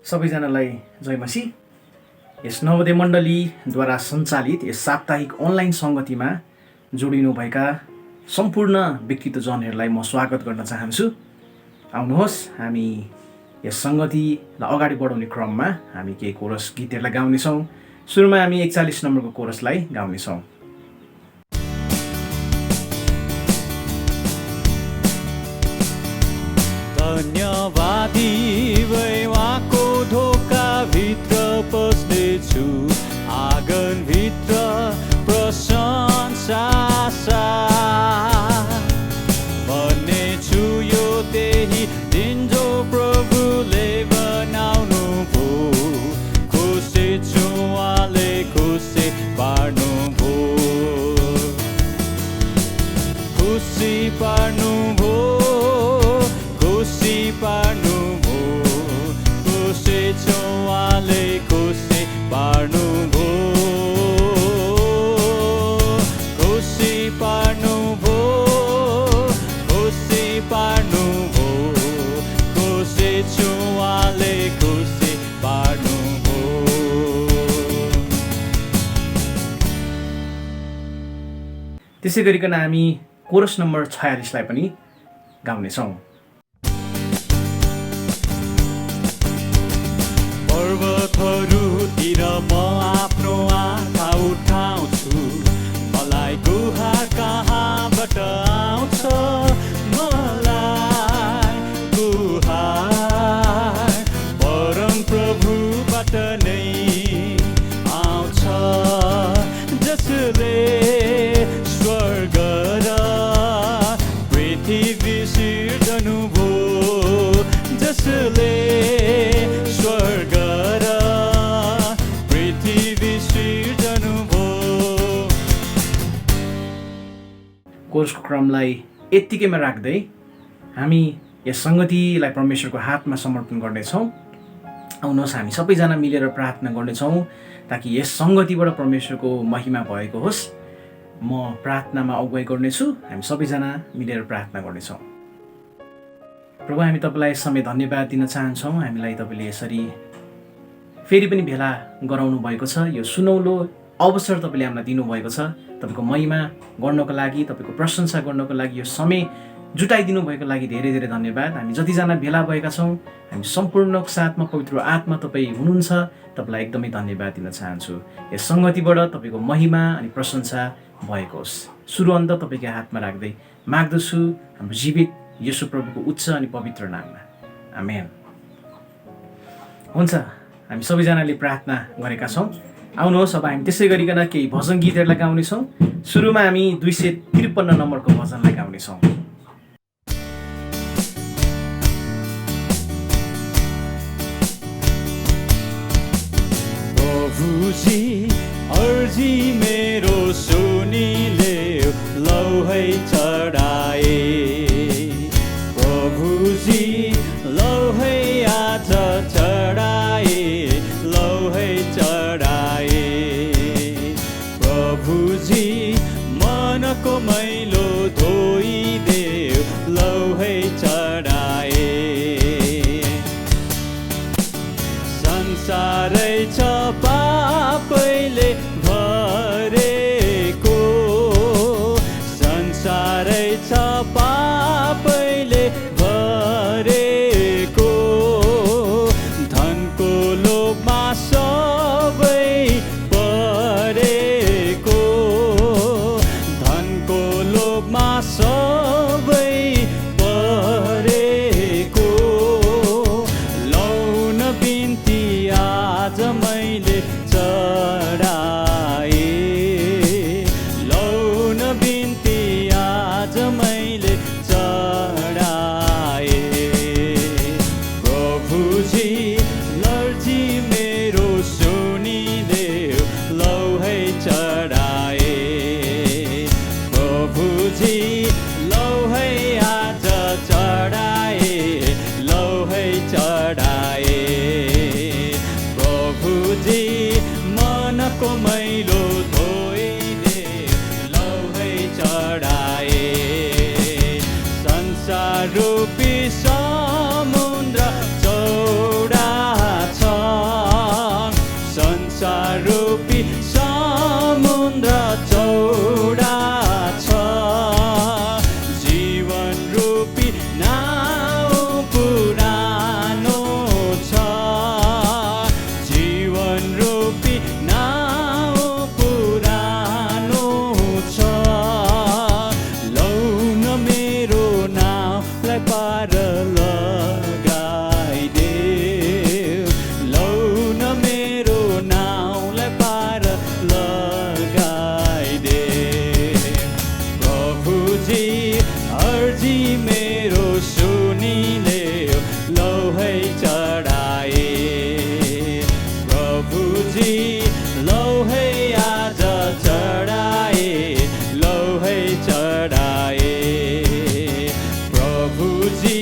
सबैजनालाई जय मसीह। यस नवोदय मण्डलीद्वारा सञ्चालित यस साप्ताहिक अनलाइन सङ्गतिमा जोडिनुभएका सम्पूर्ण व्यक्तित्वजनहरूलाई म स्वागत गर्न चाहन्छु। आउनुहोस् हामी यस सङ्गतिलाई अगाडि बढाउने क्रममा हामी केही कोरस गीतहरूलाई गाउनेछौँ। सुरुमा हामी 41 नम्बरको कोरसलाई गाउनेछौँ। धन्यवादी वैवाको ढोकाभित्र पस्नेछु, आँगनभित्र प्रशंसा भन्नेछु यो त्यही दिन जो प्रभुले बनाउनु भो। खुसी छु उहाँले खुसी पार्नु भो, खुसी पार्नु भो, खुसी पार्नु भो। खुसी छु उहाँले खुसी पार्नु भो, खुसी पार्नु भो, खुसी पार्नु भो। खुसी छु उहाँले खुसी पार्नु भो। त्यसै गरिकन हामी कोरस नम्बर 46लाई पनि गाउनेछौँ। पर्वतहरूतिर म आफ्नो आँखा उठाउँछु, मलाई गुहार कहाँबाट आउँछ? मलाई गुहार परम प्रभुबाट नै आउँछ, जसले स्वर्ग र पृथ्वी सिर्जनु भो, जसले स्वर्ग र पृथ्वी सिर्जनु भो। कोरसको क्रमलाई यत्तिकैमा राख्दै हामी यस सङ्गतिलाई परमेश्वरको हातमा समर्पण गर्नेछौँ। आउनुहोस् हामी सबैजना मिलेर प्रार्थना गर्नेछौँ ताकि यस सङ्गतिबाट परमेश्वरको महिमा भएको होस्। म प्रार्थनामा अगुवाई गर्नेछु, हामी सबैजना मिलेर प्रार्थना गर्नेछौँ। प्रभु, हामी तपाईँलाई समय धन्यवाद दिन चाहन्छौँ। हामीलाई तपाईँले यसरी फेरि पनि भेला गराउनु भएको छ। यो सुनौलो अवसर तपाईँले हामीलाई दिनुभएको छ। तपाईँको महिमा गर्नको लागि, तपाईँको प्रशंसा गर्नको लागि यो समय जुटाइदिनु भएको लागि धेरै धेरै धन्यवाद। हामी जतिजना भेला भएका छौँ, हामी सम्पूर्ण साथमा पवित्र आत्मा तपाईँ हुनुहुन्छ। तपाईँलाई एकदमै धन्यवाद दिन चाहन्छु। यस सङ्गतिबाट तपाईँको महिमा अनि प्रशंसा भएको होस्। सुरु अन्त तपाईँकै हातमा राख्दै माग्दछु हाम्रो जीवित येशू प्रभुको उच्च अनि पवित्र नाममा, आमेन। हुन्छ, हामी सबैजनाले प्रार्थना गरेका छौँ। आउनुहोस् अब हामी त्यसै गरिकन केही भजन गीतहरूलाई गाउनेछौँ। सुरुमा हामी 253 नम्बरको भजनलाई गाउनेछौँ। प्रभुजी अर्जी मेरो सुनिले लौ है चढाए, प्रभुजी लौ है आज चढाए, लौ है चढाए। प्रभुजी मनको मैलो धोइदेऊ, लौ है चढाए। संसारै छ पापैले भरेको, संसारै छ पापैले भरेको। धनको लोभमा सबै परेको, धनको लोभमा सबै परेको। लौन बिन्ती आज मैले चढाए, लौन बिन्ती आज मैले चढाए। प्रभुजी लर्जी मेरो सुनिदेऊ, लौ है चढाए। प्रभुजी लौ है आज चढाए, लौ है चढाए। प्रभुजी मनको मैलो धोइदेऊ, लौ है चढाए। संसार रूपी समुद्र चौडा छ, एउटा छ, जीवन रूपी नाउ पुरानो छ, जीवन रूपी नाउ पुरानो छ। लौ न मेरो नाउलाई पार लगाइदेऊ, लौ न मेरो नाउलाई पार लगाइदेऊ। प्रभुजी अर्जी मेरो सुनिलेऊ, लौ है चढाए। प्रभुजी लौ है आज चढाए, लौ है चढाए। प्रभुजी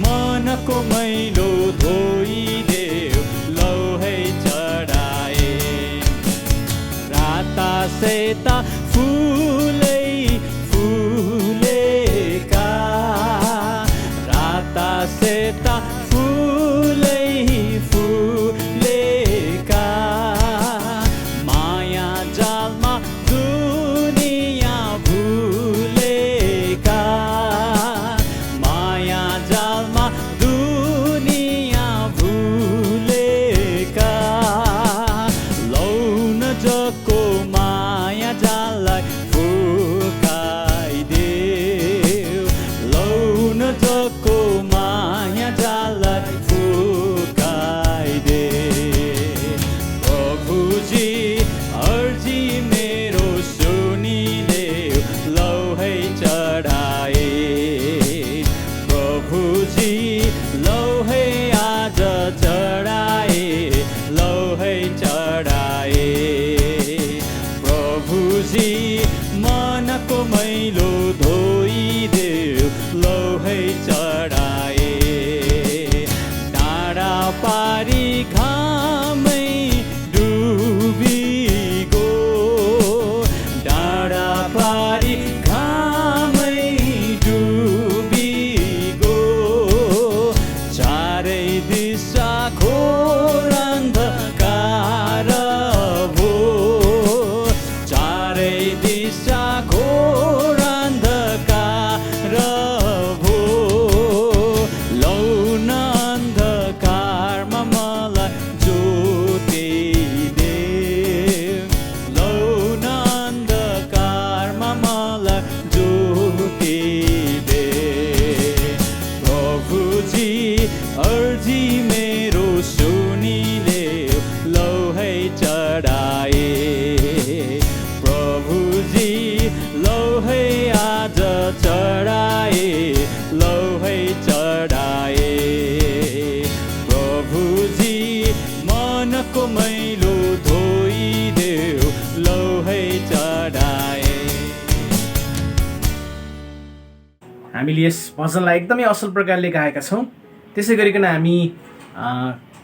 मनको मैलो धोइदेऊ, लौ है चढाए। राता सेता फुलै फुलेका, राता सेता फुलै फुलेका, माया जालमा दुनिया भुलेका, माया जालमा दुनिया भुलेका। लौ न जको माया जाललाई फुकाइदेऊ, लौ न जको माया जाललाई फुकाइदेऊ। प्रभुजी अर्जी मेरो सुनिलेऊ, लौ है चढाए। प्रभुजी लौ है आज चढाए, लौ है चढाए। प्रभुजी मनको मैलो धोइदेऊ, लौ है चढाए। डाँडा पारी घामै डुबिगो, डाँडा पारी घामै डुबिगो, चारै दिशा घोर अन्धकार भो, चारै दिशा घोर अन्धकार भो। लौ न अन्धकारमा मलाई ज्योतिदेऊ, लौ न अन्धकारमा मलाई ज्योतिदेऊ। प्रभुजी अर्जी मेरो सुनिलेऊ, लौ है चढाए। प्रभुजी लौ है आज चढाए, लौ है चढाए। प्रभुजी मनको मैलो धोइदेऊ, लौ है चढाए। हामीले यस भजनलाई एकदमै असल प्रकारले गाएका छौँ। त्यसै गरिकन हामी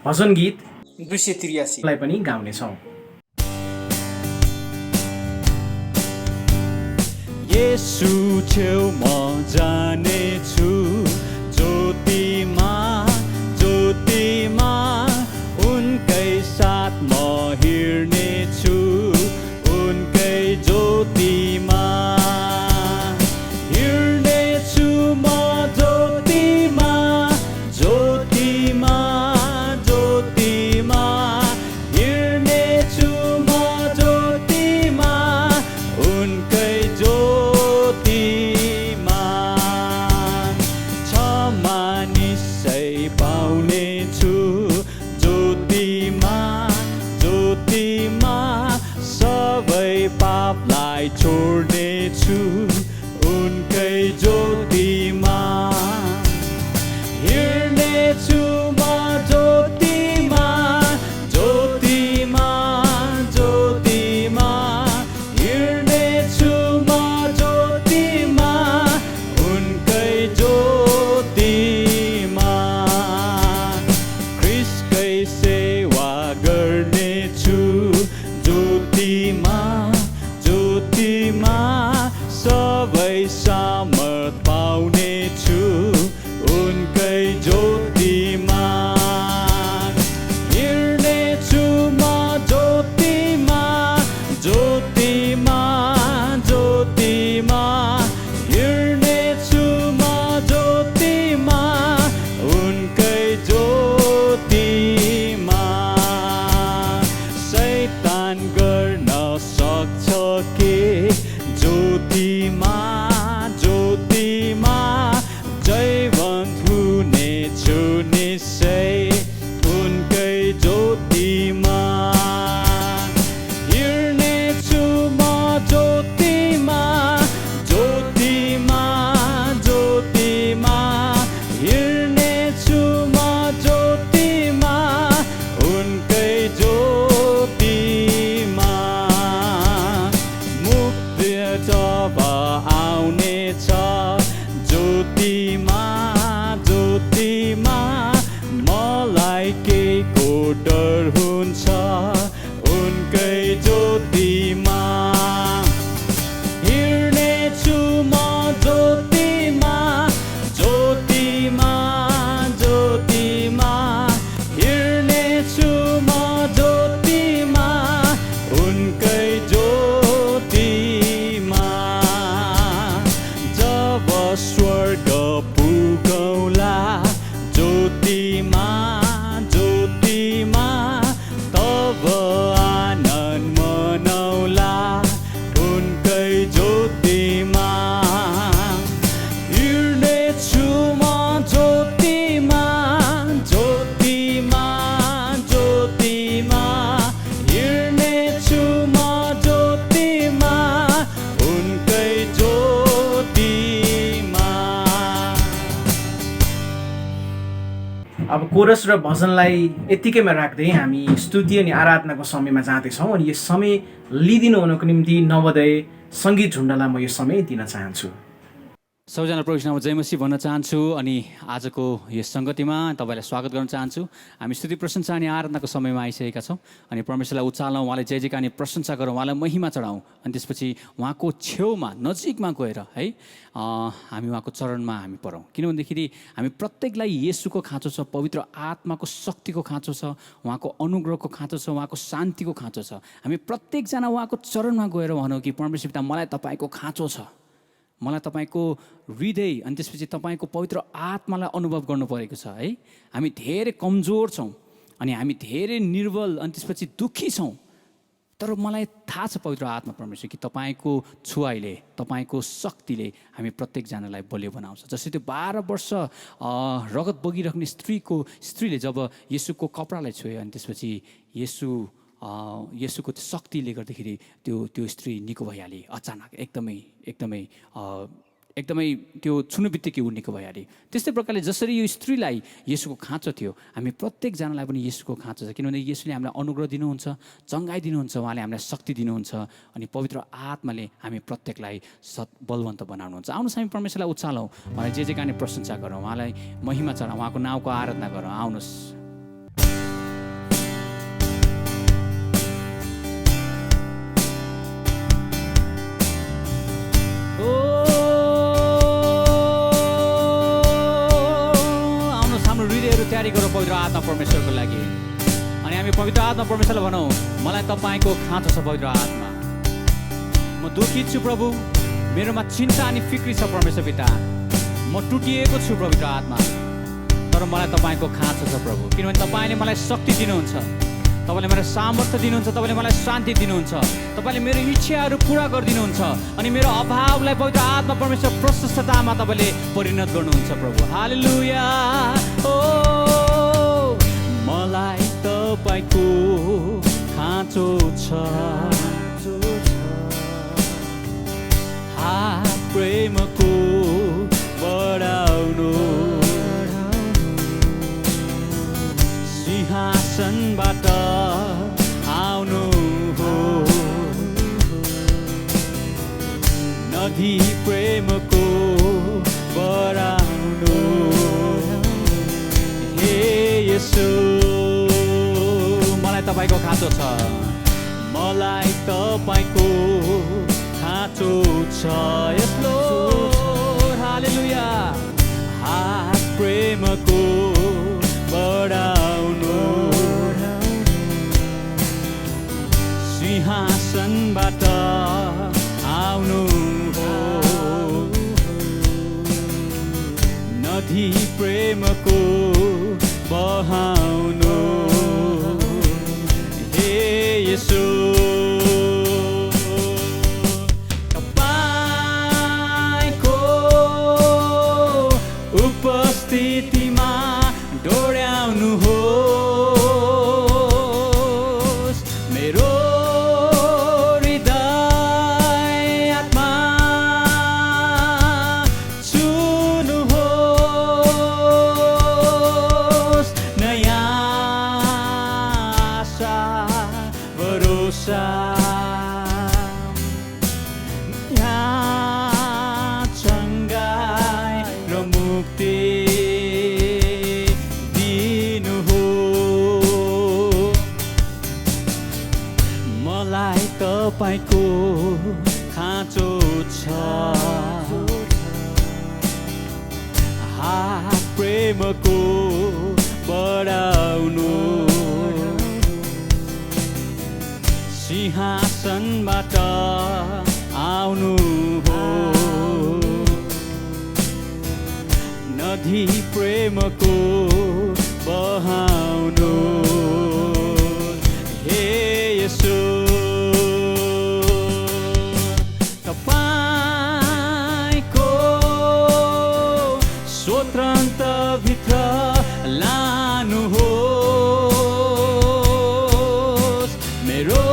भजन गीत 283 लाई पनि गाउनेछौँ। येशू छेउ म जानेछु, ज्योतिमा ज्योतिमा उनकै साथ म हिँड्नेछु, उनकै ज्योतिमा हिँड्नेछु म, ज्योतिमा ज्योतिमा ज्योतिमा हिँड्नेछु म, ज्योतिमा उनकै ज्योतिमा। क्षमा निश्चय पाउनेछु, ज्योतिमा ज्योतिमा सबै पापलाई छोड्नेछु, उनकै ज्योतिमा हिँड्नेछु म, ज्योतिमा ज्योतिमा ज्योतिमा हिँड्नेछु म, ज्योतिमा उनकै ज्योतिमा। ख्रिस्टकै सेवा गर्नेछु, ज्योतिमा ज्योतिमा सबै सामर्थ पाउनेछु, उनकै ज्योतिमा हिँड्नेछु म, ज्योतिमा ज्योतिमा अब कोरस र भजनलाई यत्तिकैमा राख्दै हामी स्तुति अनि आराधनाको समयमा जाँदैछौँ अनि यस समय लिदिनु हुनको निम्ति नवोदय सङ्गीत झुन्डलाई म यो समय दिन चाहन्छु। सबैजना प्रभु नाममा जय मसीह भन्न चाहन्छु अनि आजको यस सङ्गतिमा तपाईँलाई स्वागत गर्न चाहन्छु। हामी स्तुति प्रशंसा अनि आराधनाको समयमा आइसकेका छौँ अनि परमेश्वरलाई उचालौँ, उहाँलाई जय जयका अनि प्रशंसा गरौँ, उहाँलाई महिमा चढाउँ अनि त्यसपछि उहाँको छेउमा नजिकमा गएर है हामी उहाँको चरणमा हामी परौँ। किनभनेदेखि हामी प्रत्येकलाई येशूको खाँचो छ, पवित्र आत्माको शक्तिको खाँचो छ, उहाँको अनुग्रहको खाँचो छ, उहाँको शान्तिको खाँचो छ। हामी प्रत्येकजना उहाँको चरणमा गएर भनौँ कि परमेश्वर पिता मलाई तपाईँको खाँचो छ, मलाई तपाईँको हृदय अनि त्यसपछि तपाईँको पवित्र आत्मालाई अनुभव गर्नु परेको छ है। हामी धेरै कमजोर छौँ अनि हामी धेरै निर्बल अनि त्यसपछि दुःखी छौँ, तर मलाई थाहा छ पवित्र आत्मा परमेश्वर कि तपाईँको छुवाइले, तपाईँको शक्तिले हामी प्रत्येकजनालाई बलियो बनाउँछ। जस्तै त्यो 12 वर्ष रगत बगिराख्ने स्त्रीले जब येशूको कपडालाई छुयो अनि त्यसपछि येशूको त्यो शक्तिले गर्दाखेरि त्यो स्त्री निको भइहाले। अचानक एकदमै त्यो छुनु बित्तिकै ऊ निको भइहाले। त्यस्तै प्रकारले जसरी यो स्त्रीलाई येशूको खाँचो थियो, हामी प्रत्येकजनालाई पनि येशूको खाँचो छ। किनभने येशूले हामीलाई अनुग्रह दिनुहुन्छ, चङ्गाइ दिनुहुन्छ, उहाँले हामीलाई शक्ति दिनुहुन्छ अनि पवित्र आत्माले हामी प्रत्येकलाई बलवन्त बनाउनुहुन्छ। आउनुहोस् हामी परमेश्वरलाई उचालौँ, उहाँलाई जे काने प्रशंसा गरौँ, उहाँलाई महिमा चढाउँ, उहाँको नाउँको आराधना गरौँ। आउनुहोस्। तयारी गरौँ पवित्र आत्मा परमेश्वरको लागि अनि हामी पवित्र आत्मा परमेश्वरलाई भनौँ मलाई तपाईँको खाँचो छ पवित्र आत्मा। म दुःखित छु प्रभु, मेरोमा चिन्ता अनि फिक्री छ परमेश्वर पिता, म टुटिएको छु पवित्र आत्मा, तर मलाई तपाईँको खाँचो छ प्रभु। किनभने तपाईँले मलाई शक्ति दिनुहुन्छ, तपाईँले मलाई सामर्थ्य दिनुहुन्छ, तपाईँले मलाई शान्ति दिनुहुन्छ, तपाईँले मेरो इच्छाहरू पुरा गरिदिनुहुन्छ अनि मेरो अभावलाई पवित्र आत्मा परमेश्वर प्रशस्ततामा तपाईँले परिणत गर्नुहुन्छ प्रभु। हालेलुया। ओ मलाई तपाईँको खाँचो छ, प्रेमको बढाउनु, सिंहासनबाट आउनु हो, नदी प्रेमको बढाउनु। हे येशू मलाई तपाईँको खाँचो छ, मलाई तपाईँको खाँचो छ। यस लोर्ड हालेलुया। प्रेमको बढाउनु, सिंहासनबाट आउनु हो, नदी प्रेमको बहाउनु। हे येशू तपाईँको उपस्थितिमा डोर्याउनु होस् मेरो हृदय आत्मा, छुनु होस् नयाँ आशा भरोसा, यहाँ चङ्गाइ र मुक्ति दिनु हो। मलाई तपाईँको खाँचो छ, प्रेमको बढाउनु, सिंहासनबाट आउनु हो, नदी प्रेमको बहाउनु। हे येशू तपाईँको स्वतन्त्रभित्र लानु होस् मेरो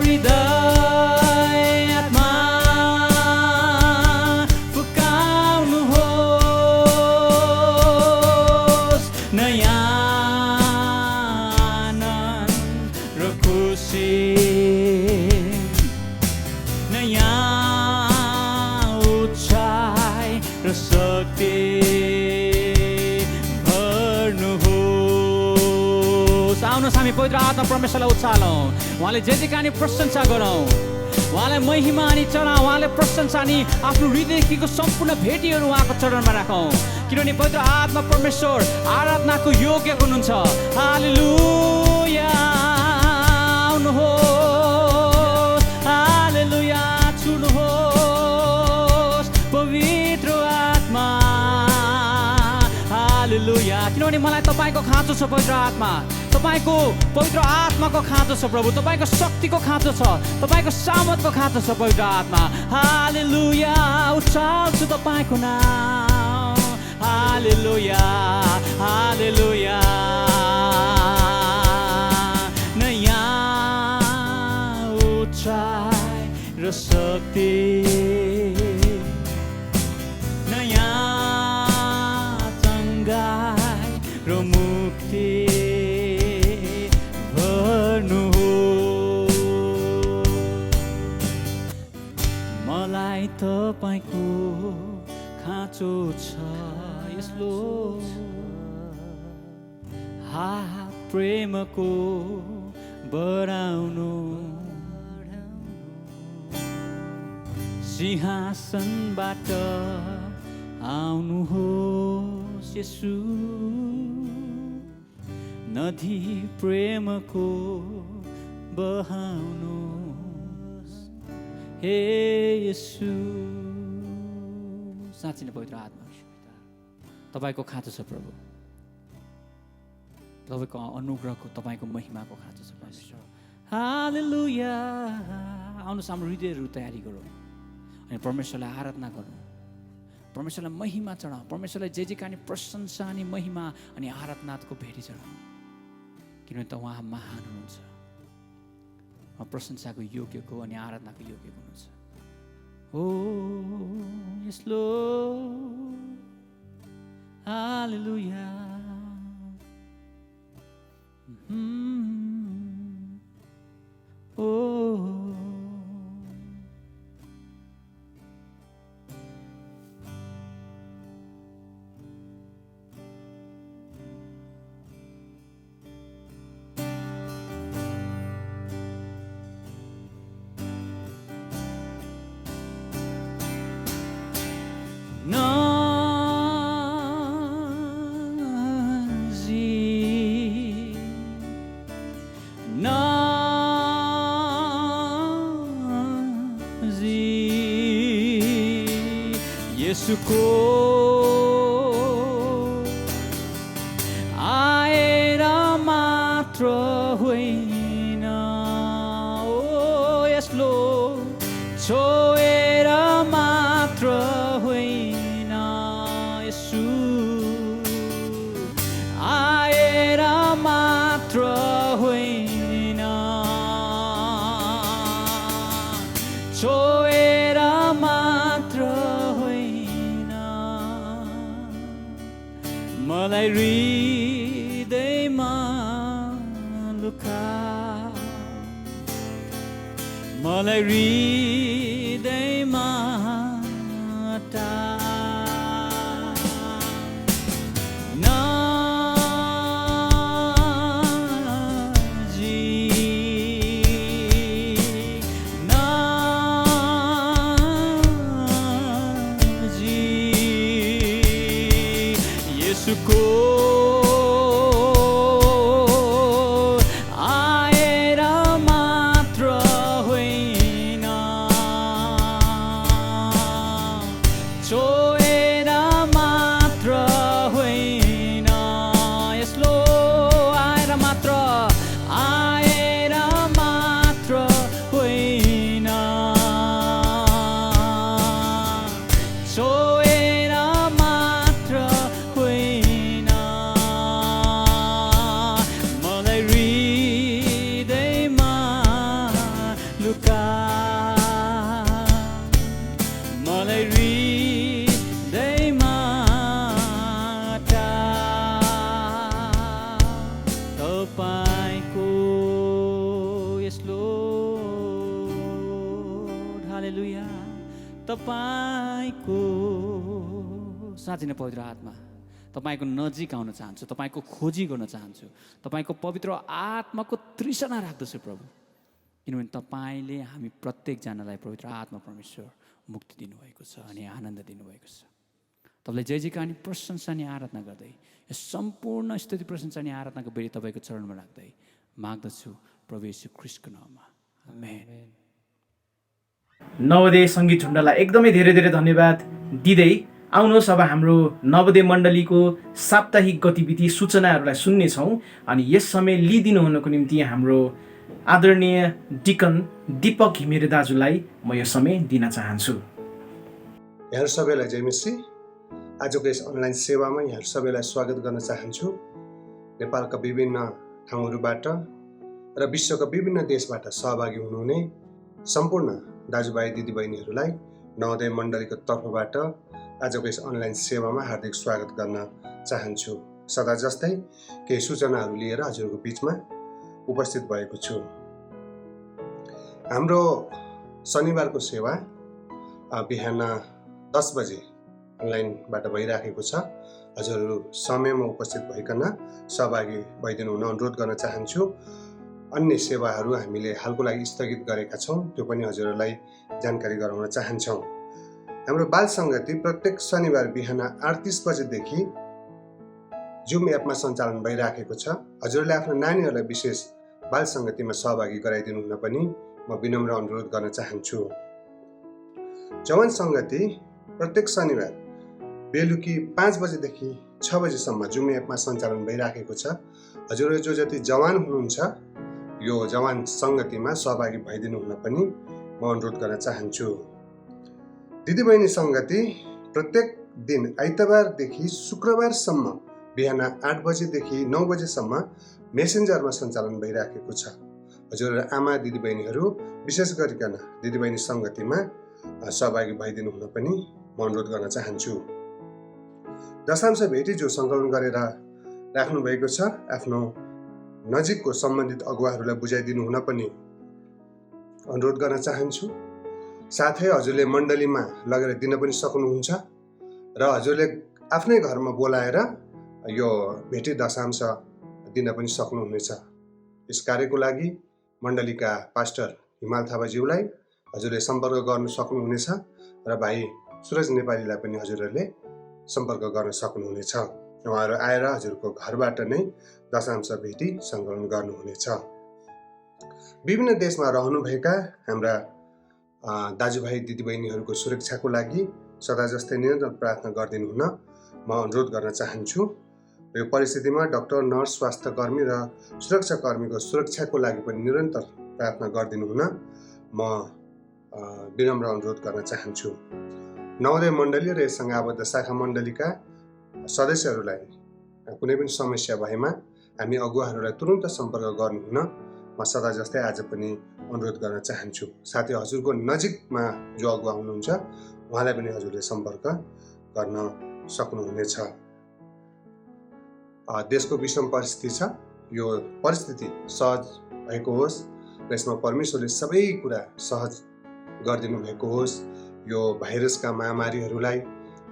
हृदय आत्मा, फुकाउनु होस् शक्ति भर्नुहोस्। आउनुहोस् हामी पवित्र आत्मा परमेश्वरलाई उचालौँ, उहाँले जे जे कहानी प्रशंसा गरौँ, उहाँलाई महिमा अनि चढाउँ, उहाँले प्रशंसा अनि आफ्नो हृदयदेखिको सम्पूर्ण भेटीहरू उहाँको चरणमा राखौँ, किनभने पवित्र आत्मा परमेश्वर आराधनाको योग्य हुनुहुन्छ। हालेलुया, आउनुहोस्, हालेलुया, छुनुहोस् पवित्र आत्मा, हालेलुया, किनभने मलाई तपाईँको खाँचो छ पवित्र आत्मा, तपाईँको पवित्र आत्माको खाँचो छ प्रभु, तपाईँको शक्तिको खाँचो छ, तपाईँको सामर्थको खाँचो छ पवित्र आत्मा। हालेलुया, उचाल्छु तपाईँको नाम, हालेलुया, हालेलुया, नयाँ उचाइ र शक्ति, नयाँ चङ्गाइ र मुक्ति मलाई तपाईँको खाँचो छ यसलो, प्रेमको बढाउनु, सिंहासनबाट आउनुहोस् यसु, नदी प्रेमको बहाउनुहोस् हे यसु। साँच्चै नै पवित्र आत्मा तपाईँको खाँचो छ प्रभु, तपाईँको अनुग्रहको, तपाईँको महिमाको खाँचो छ परमेश्वर। हालेलुया, आउनुहोस् हाम्रो हृदयहरू तयारी गरौँ अनि परमेश्वरलाई आराधना गरौँ, परमेश्वरलाई महिमा चढाउँ, परमेश्वरलाई जे जे कहानी प्रशंसा अनि महिमा अनि आराधनाको भेटी चढाउँ, किनभने त उहाँ महान हुनुहुन्छ, उहाँ प्रशंसाको योग्यको अनि आराधनाको योग्यको हुनुहुन्छ। ओ यस लोर्ड, हालेलुया, यसुको आएर मात्र होइन, ओ यसलो छोएर मात्र होइन, यसु आएर मात्र होइन, छोएर मात्र होइन, मलाई हृदयमा लुका, मलाई हृदयमा यसुको आएर मात्र होइन, छोएर मात्र होइन, यसलो आएर मात्र होइन, छोएर मात्र होइन, मलाई हृदयमा लुका, मलाई हृदयमा तपाईको यसलो, हालेलुया, तपाईको साँच्चै नै पवित्र आत्मा तपाईँको नजिक आउन चाहन्छु, तपाईँको खोजी गर्न चाहन्छु, तपाईँको पवित्र आत्माको तृष्णा राख्दछु प्रभु, किनभने तपाईँले हामी प्रत्येकजनालाई पवित्र आत्मा परमेश्वर मुक्ति दिनुभएको छ अनि आनन्द दिनुभएको छ। तपाईँलाई जय जयकार अनि प्रशंसा अनि आराधना गर्दै यो सम्पूर्ण स्तुति प्रशंसा अनि आराधनाको बेरी तपाईँको चरणमा राख्दै माग्दछु प्रभु येशू ख्रीष्टको नाममा, आमेन। नवोदय सङ्गीत झुन्डलाई एकदमै धेरै धेरै धन्यवाद दिँदै आउनुहोस् अब हाम्रो नवोदय मण्डलीको साप्ताहिक गतिविधि सूचनाहरूलाई सुन्नेछौँ। अनि यस समय लिइदिनु हुनको निम्ति हाम्रो आदरणीय डिकन दीपक घिमिरे दाजुलाई म यो समय दिन चाहन्छु। यहाँहरू सबैलाई जय मसी। आजको यस अनलाइन सेवामा यहाँहरू सबैलाई स्वागत गर्न चाहन्छु। नेपालका विभिन्न ठाउँहरूबाट र विश्वका विभिन्न देशबाट सहभागी हुनुहुने सम्पूर्ण दाजुभाइ दिदीबहिनीहरूलाई नवोदय मण्डलीको तर्फबाट आजको यस अनलाइन सेवामा हार्दिक स्वागत गर्न चाहन्छु। सदा जस्तै केही सूचनाहरू लिएर हजुरको बिचमा उपस्थित भएको छु। हाम्रो शनिबारको सेवा बिहान 10 बजे अनलाइनबाट भइराखेको छ। हजुरहरू समयमा उपस्थित भइकन सहभागी भइदिनु हुन अनुरोध गर्न चाहन्छु। अन्य सेवाहरू हामीले हालको लागि स्थगित गरेका छौँ, त्यो पनि हजुरहरूलाई जानकारी गराउन चाहन्छौँ। हाम्रो बाल सङ्गति प्रत्येक शनिबार बिहान 8:30 बजेदेखि जुम एपमा सञ्चालन भइराखेको छ। हजुरहरूले आफ्नो नानीहरूलाई विशेष बाल सङ्गतिमा सहभागी गराइदिनु हुन पनि म विनम्र अनुरोध गर्न चाहन्छु। जवान सङ्गति प्रत्येक शनिबार बेलुकी 5 बजेदेखि 6 बजेसम्म जुम एपमा सञ्चालन भइराखेको छ। हजुरहरू जो जति जवान हुनुहुन्छ यो जवान सङ्गतिमा सहभागी भइदिनु हुन पनि म अनुरोध गर्न चाहन्छु। दिदीबहिनी सङ्गति प्रत्येक दिन आइतबारदेखि शुक्रबारसम्म बिहान 8 बजेदेखि 9 बजेसम्म मेसेन्जरमा सञ्चालन भइराखेको छ। हजुरहरू आमा दिदीबहिनीहरू विशेष गरिकन दिदीबहिनी सङ्गतिमा सहभागी भइदिनु हुन पनि म अनुरोध गर्न चाहन्छु। दशांश भेटी जो सङ्कलन गरेर राख्नु भएको छ, आफ्नो नजिकको सम्बन्धित अगुवाहरूलाई बुझाइदिनु हुन पनि अनुरोध गर्न चाहन्छु। साथै हजुरले मण्डलीमा लगेर दिन पनि सक्नुहुन्छ र हजुरले आफ्नै घरमा बोलाएर यो भेटी दशांश दिन पनि सक्नुहुनेछ। यस कार्यको लागि मण्डलीका पास्टर हिमाल थापाज्यूलाई हजुरले सम्पर्क गर्न सक्नुहुनेछ र भाइ सुरज नेपालीलाई पनि हजुरहरूले सम्पर्क गर्न सक्नुहुनेछ। उहाँहरू आएर हजुरको घरबाट नै दशांश भेटी सङ्कलन गर्नुहुनेछ। विभिन्न देशमा रहनुभएका हाम्रा दाजुभाइ दिदीबहिनीहरूको सुरक्षाको लागि सदा जस्तै निरन्तर प्रार्थना गरिदिनु हुन म अनुरोध गर्न चाहन्छु। यो परिस्थितिमा डाक्टर, नर्स, स्वास्थ्यकर्मी र सुरक्षाकर्मीको सुरक्षाको लागि पनि निरन्तर प्रार्थना गरिदिनु हुन म विनम्र अनुरोध गर्न चाहन्छु। नवोदय मण्डली र यससँग आबद्ध शाखा मण्डलीका सदस्यहरूलाई कुनै पनि समस्या भएमा हामी अगुवाहरूलाई तुरुन्त सम्पर्क गर्नुहुन म सदा जस्तै आज पनि अनुरोध गर्न चाहन्छु। साथै हजुरको नजिकमा जो अगुवा हुनुहुन्छ उहाँलाई पनि हजुरले सम्पर्क गर्न सक्नुहुनेछ। देशको विषम परिस्थिति छ, यो परिस्थिति सहज भएको होस् र यसमा परमेश्वरले सबै कुरा सहज गरिदिनु भएको होस्। यो भाइरसका महामारीहरूलाई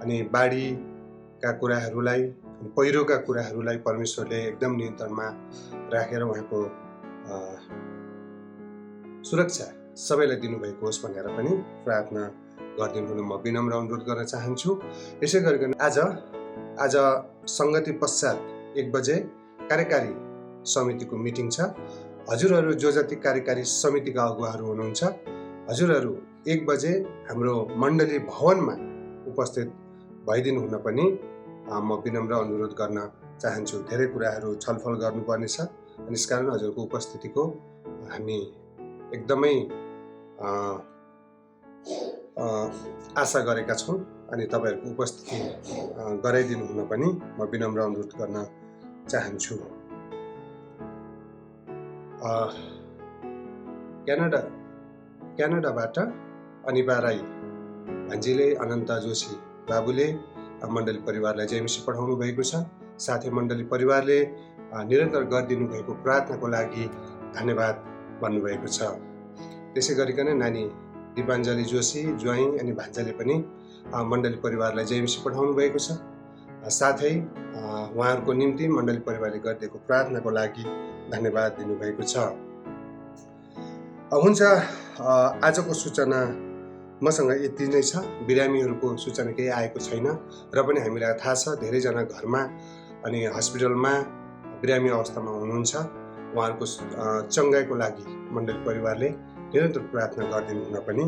अनि बाढीका कुराहरूलाई, पहिरोका कुराहरूलाई परमेश्वरले एकदम नियन्त्रणमा राखेर उहाँको सुरक्षा सबैलाई दिनुभएको होस् भनेर पनि प्रार्थना गरिदिनु हुन म विनम्र अनुरोध गर्न चाहन्छु। यसै गरिकन आज सङ्गति पश्चात 1 बजे कार्यकारी समितिको मिटिङ छ। हजुरहरू जो जति कार्यकारी समितिका अगुवाहरू हुनुहुन्छ हजुरहरू 1 बजे हाम्रो मण्डली भवनमा उपस्थित भइदिनु हुन पनि म विनम्र अनुरोध गर्न चाहन्छु। धेरै कुराहरू छलफल गर्नुपर्नेछ अनि यसकारण हजुरको उपस्थितिको हामी एकदमै आशा गरेका छौँ अनि तपाईँहरूको उपस्थिति गराइदिनु हुन पनि म विनम्र अनुरोध गर्न चाहन्छु। क्यानाडाबाट अनिबा राई भान्जीले, अनन्त जोशी बाबुले मण्डली परिवारलाई जयमसी पठाउनु भएको छ। साथै मण्डली परिवारले निरन्तर गरिदिनु भएको प्रार्थनाको लागि धन्यवाद भन्नुभएको छ। त्यसै गरिकन नानी दिपाञ्जली जोशी, ज्वाइँ अनि भान्जाले पनि मण्डली परिवारलाई जयमसी पठाउनु भएको छ। साथै उहाँहरूको निम्ति मण्डली परिवारले गरिदिएको प्रार्थनाको लागि धन्यवाद दिनुभएको छ। हुन्छ, आजको सूचना मसँग यति नै छ। बिरामीहरूको सूचना केही आएको छैन र पनि हामीलाई थाहा छ धेरैजना घरमा अनि हस्पिटलमा बिरामी अवस्थामा हुनुहुन्छ। उहाँहरूको चङ्गाइको लागि मण्डली परिवारले निरन्तर प्रार्थना गरिदिनु हुन पनि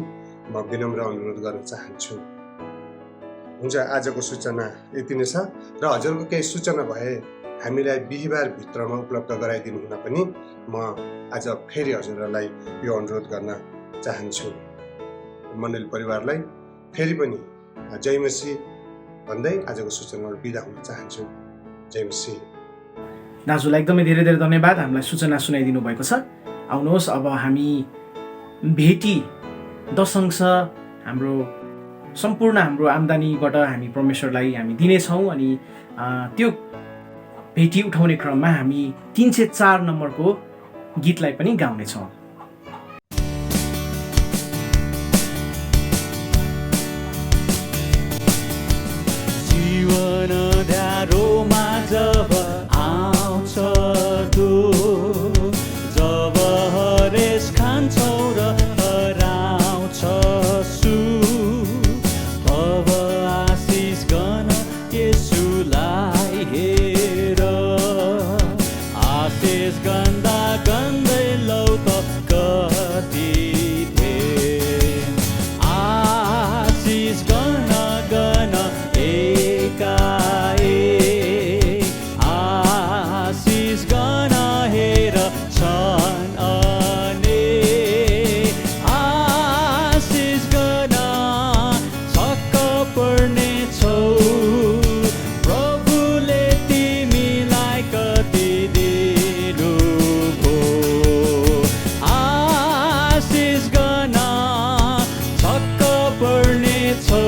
म विनम्र अनुरोध गर्न चाहन्छु। हुन्छ, आजको सूचना यति नै छ र हजुरको केही सूचना भए हामीलाई बिहिबार भित्रमा उपलब्ध गराइदिनु हुन पनि म आज फेरि हजुरहरूलाई यो अनुरोध गर्न चाहन्छु। मण्डली परिवारलाई फेरि पनि जयमसी भन्दै आजको सूचनाबाट बिदा हुन चाहन्छु। जयमसी। दाजुलाई एकदमै धेरै धेरै धन्यवाद, हामीलाई सूचना सुनाइदिनु भएको छ। आउनुहोस्, अब हामी भेटी दशंश हाम्रो सम्पूर्ण हाम्रो आम्दानीबाट हामी परमेश्वरलाई हामी दिनेछौँ अनि त्यो भेटी उठाउने क्रममा हामी 304 नम्बरको गीतलाई पनि गाउनेछौँ। जीवन ध्यारोमा जब आउँछ तु, जब हरेस खान्छौ र हराउँछ सु, तब आशिष गन येशूलाई हेर। आशिष गन्दा गन्दै लौ त कति धेरै, आशिष गन गन एकाएक, आशिष गन हेर छन् अनेक, आशिष गन छक्क पर्ने छौ, प्रभुले तिमीलाई कति दिनुभयो। आशिष गन छक्क पर्ने छौ,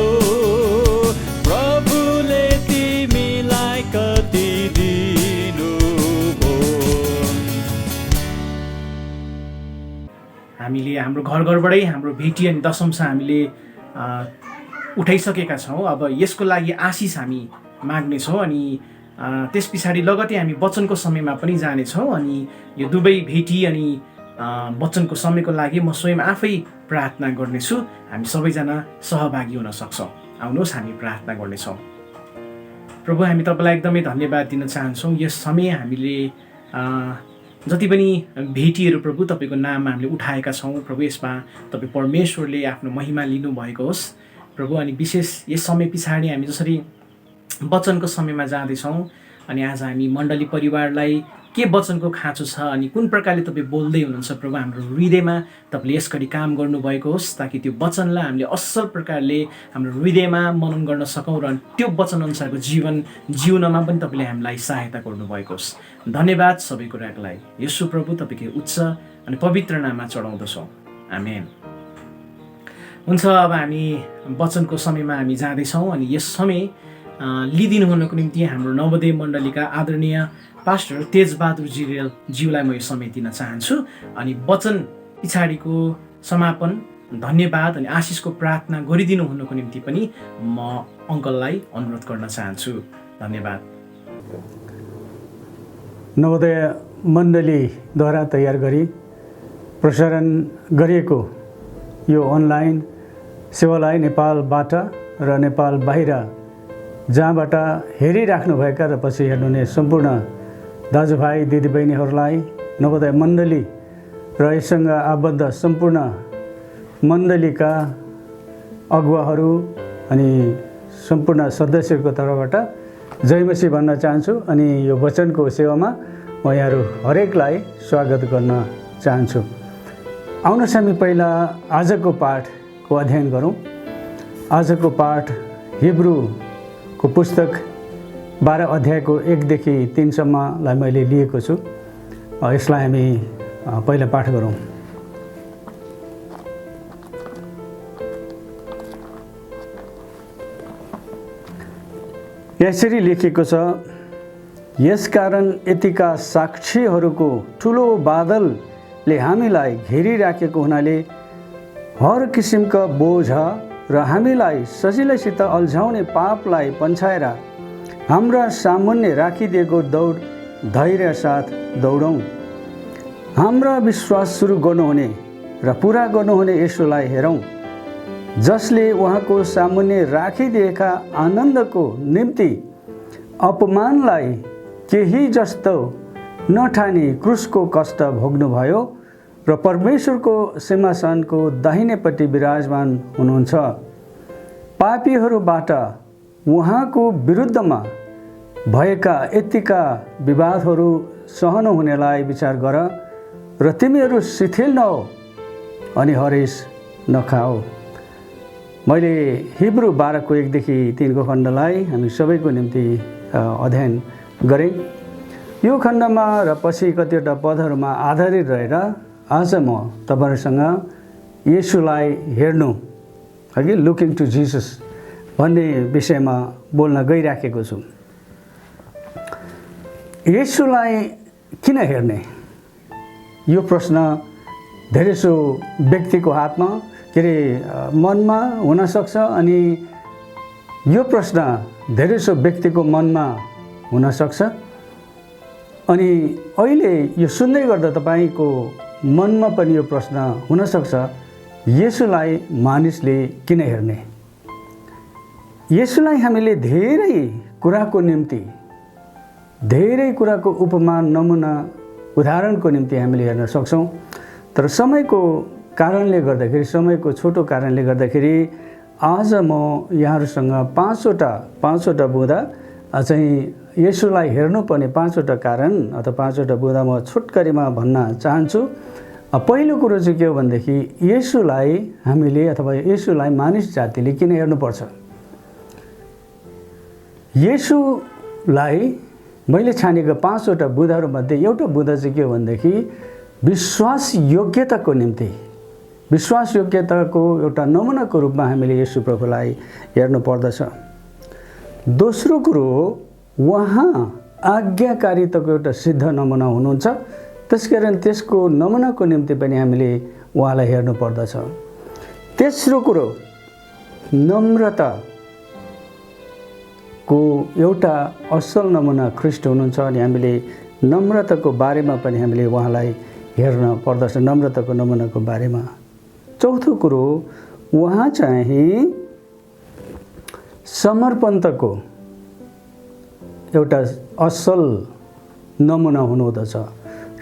प्रभुले तिमीलाई कति दिनुभयो। हामीले हाम्रो घरबाटै हाम्रो भेटी अनि दशंश हामीले उठाइसकेका छौँ। अब यसको लागि आशिष हामी माग्नेछौँ अनि त्यस पछाडि लगतै हामी वचनको समयमा पनि जानेछौँ। अनि यो दुवै भेटी अनि वचनको समयको लागि म स्वयं आफै प्रार्थना गर्नेछु। हामी सबैजना सहभागी हुन सक्छौँ। आउनुहोस्, हामी प्रार्थना गर्नेछौँ। प्रभु, हामी तपाईँलाई एकदमै धन्यवाद दिन चाहन्छौँ। यस समय हामीले जति पनि भेटीहरू प्रभु तपाईँको नाममा हामीले उठाएका छौँ प्रभु, यसमा तपाईँ परमेश्वरले आफ्नो महिमा लिनुभएको होस् प्रभु। अनि विशेष यस समय पछाडि हामी जसरी वचनको समयमा जाँदैछौँ अनि आज हामी मण्डली परिवारलाई के वचनको खाँचो छ अनि कुन प्रकारले तपाईँ बोल्दै हुनुहुन्छ प्रभु, हाम्रो हृदयमा तपाईँले यसरी काम गर्नुभएको होस् ताकि त्यो वचनलाई हामीले असल प्रकारले हाम्रो हृदयमा मनन गर्न सकौँ र त्यो वचनअनुसारको जीवन जिउनमा पनि तपाईँले हामीलाई सहायता गर्नुभएको होस्। धन्यवाद सबै कुराको लागि यसो प्रभु, तपाईँको उच्च अनि पवित्र नाममा चढाउँदछौँ। आमेन। हुन्छ, अब हामी वचनको समयमा हामी जाँदैछौँ अनि यस समय लिदिनु हुनको निम्ति हाम्रो नवोदय मण्डलीका आदरणीय पास्टर तेजबहादुर जिरेल ज्यूलाई म यो समय दिन चाहन्छु। अनि वचन पछाडिको समापन धन्यवाद अनि आशिषको प्रार्थना गरिदिनु हुनुको निम्ति पनि म अङ्कललाई अनुरोध गर्न चाहन्छु। धन्यवाद। नवोदय मण्डलीद्वारा तयार गरी प्रसारण गरिएको यो अनलाइन सेवालाई नेपालबाट र नेपाल बाहिर जहाँबाट हेरिराख्नुभएका र पछि हेर्नुहुने सम्पूर्ण दाजुभाइ दिदीबहिनीहरूलाई, नवोदय मण्डली र यससँग आबद्ध सम्पूर्ण मण्डलीका अगुवाहरू अनि सम्पूर्ण सदस्यहरूको तर्फबाट जयमसी भन्न चाहन्छु। अनि यो वचनको सेवामा म यहाँहरू हरेकलाई स्वागत गर्न चाहन्छु। आउनुहोस् हामी पहिला आजको पाठको अध्ययन गरौँ। आजको पाठ हिब्रूको पुस्तक 12 अध्यायको 1 देखि 3 सम्मलाई मैले लिएको छु। यसलाई हामी पहिला पाठ गरौँ। यसरी लेखिएको छ, यसकारण यतिका साक्षीहरूको ठुलो बादलले हामीलाई घेरिराखेको हुनाले हर किसिमका बोझ र हामीलाई सजिलैसित अल्झाउने पापलाई पन्छाएर हाम्रा सामुन्ने राखिदिएको दौड धैर्य साथ दौडौँ। हाम्रा विश्वास सुरु गर्नुहुने र पुरा गर्नुहुने येशूलाई हेरौँ, जसले उहाँको सामुन्ने राखिदिएका आनन्दको निम्ति अपमानलाई केही जस्तो नठानी क्रुसको कष्ट भोग्नुभयो र परमेश्वरको सिंहासनको दाहिनेपट्टि विराजमान हुनुहुन्छ। पापीहरूबाट उहाँको विरुद्धमा भएका यतिका विवादहरू सहनु हुनेलाई विचार गर र तिमीहरू शिथिल नहो अनि हरेस नखाओ। मैले हिब्रू 12को 1 देखि 3 को खण्डलाई हामी सबैको निम्ति अध्ययन गरेँ। यो खण्डमा र पछि कतिवटा पदहरूमा आधारित रहेर आज म तपाईहरुसँग येशूलाई हेर्नु, अघि लुकिङ टु जिसस भन्ने विषयमा बोल्न गइराखेको छु। येशूलाई किन हेर्ने, यो प्रश्न धेरैसो व्यक्तिको हातमा मनमा हुन सक्छ अनि यो प्रश्न धेरैसो व्यक्तिको मनमा हुन सक्छ। अनि अहिले यो सुन्दै गर्दा तपाईको मनमा पनि यो प्रश्न हुन सक्छ, येशूलाई मानिसले किन हेर्ने? येशूलाई हामीले धेरै कुराको निम्ति, धेरै कुराको उपमान, नमुना, उदाहरणको निम्ति हामीले हेर्न सक्छौँ। तर समयको कारणले गर्दाखेरि, समयको छोटो कारणले गर्दाखेरि आज म यहाँहरूसँग पाँचवटा बुँदा चाहिँ येशूलाई हेर्नुपर्ने 5वटा कारण अथवा 5वटा बुँदा म छोटकरीमा भन्न चाहन्छु। पहिलो कुरो चाहिँ के हो भनेदेखि येशूलाई हामीले अथवा येशूलाई मानिस जातिले किन हेर्नुपर्छ? येशूलाई मैले छानेको 5वटा बुँदाहरूमध्ये एउटा बुँदा चाहिँ के हो भनेदेखि विश्वास योग्यताको निम्ति, विश्वास योग्यताको एउटा नमुनाको रूपमा हामीले येशू प्रभुलाई हेर्नु पर्दछ। दोस्रो कुरो, उहाँ आज्ञाकारिताको एउटा सिद्ध नमुना हुनुहुन्छ, त्यसकारण त्यसको नमुनाको निम्ति पनि हामीले उहाँलाई हेर्नु पर्दछ। तेस्रो कुरो, नम्रताको एउटा असल नमुना ख्रीष्ट हुनुहुन्छ अनि हामीले नम्रताको बारेमा पनि हामीले उहाँलाई हेर्न पर्दछ, नम्रताको नमुनाको बारेमा। चौथो कुरो, उहाँ चाहिँ समर्पणताको एउटा असल नमुना हुनुहुँदछ।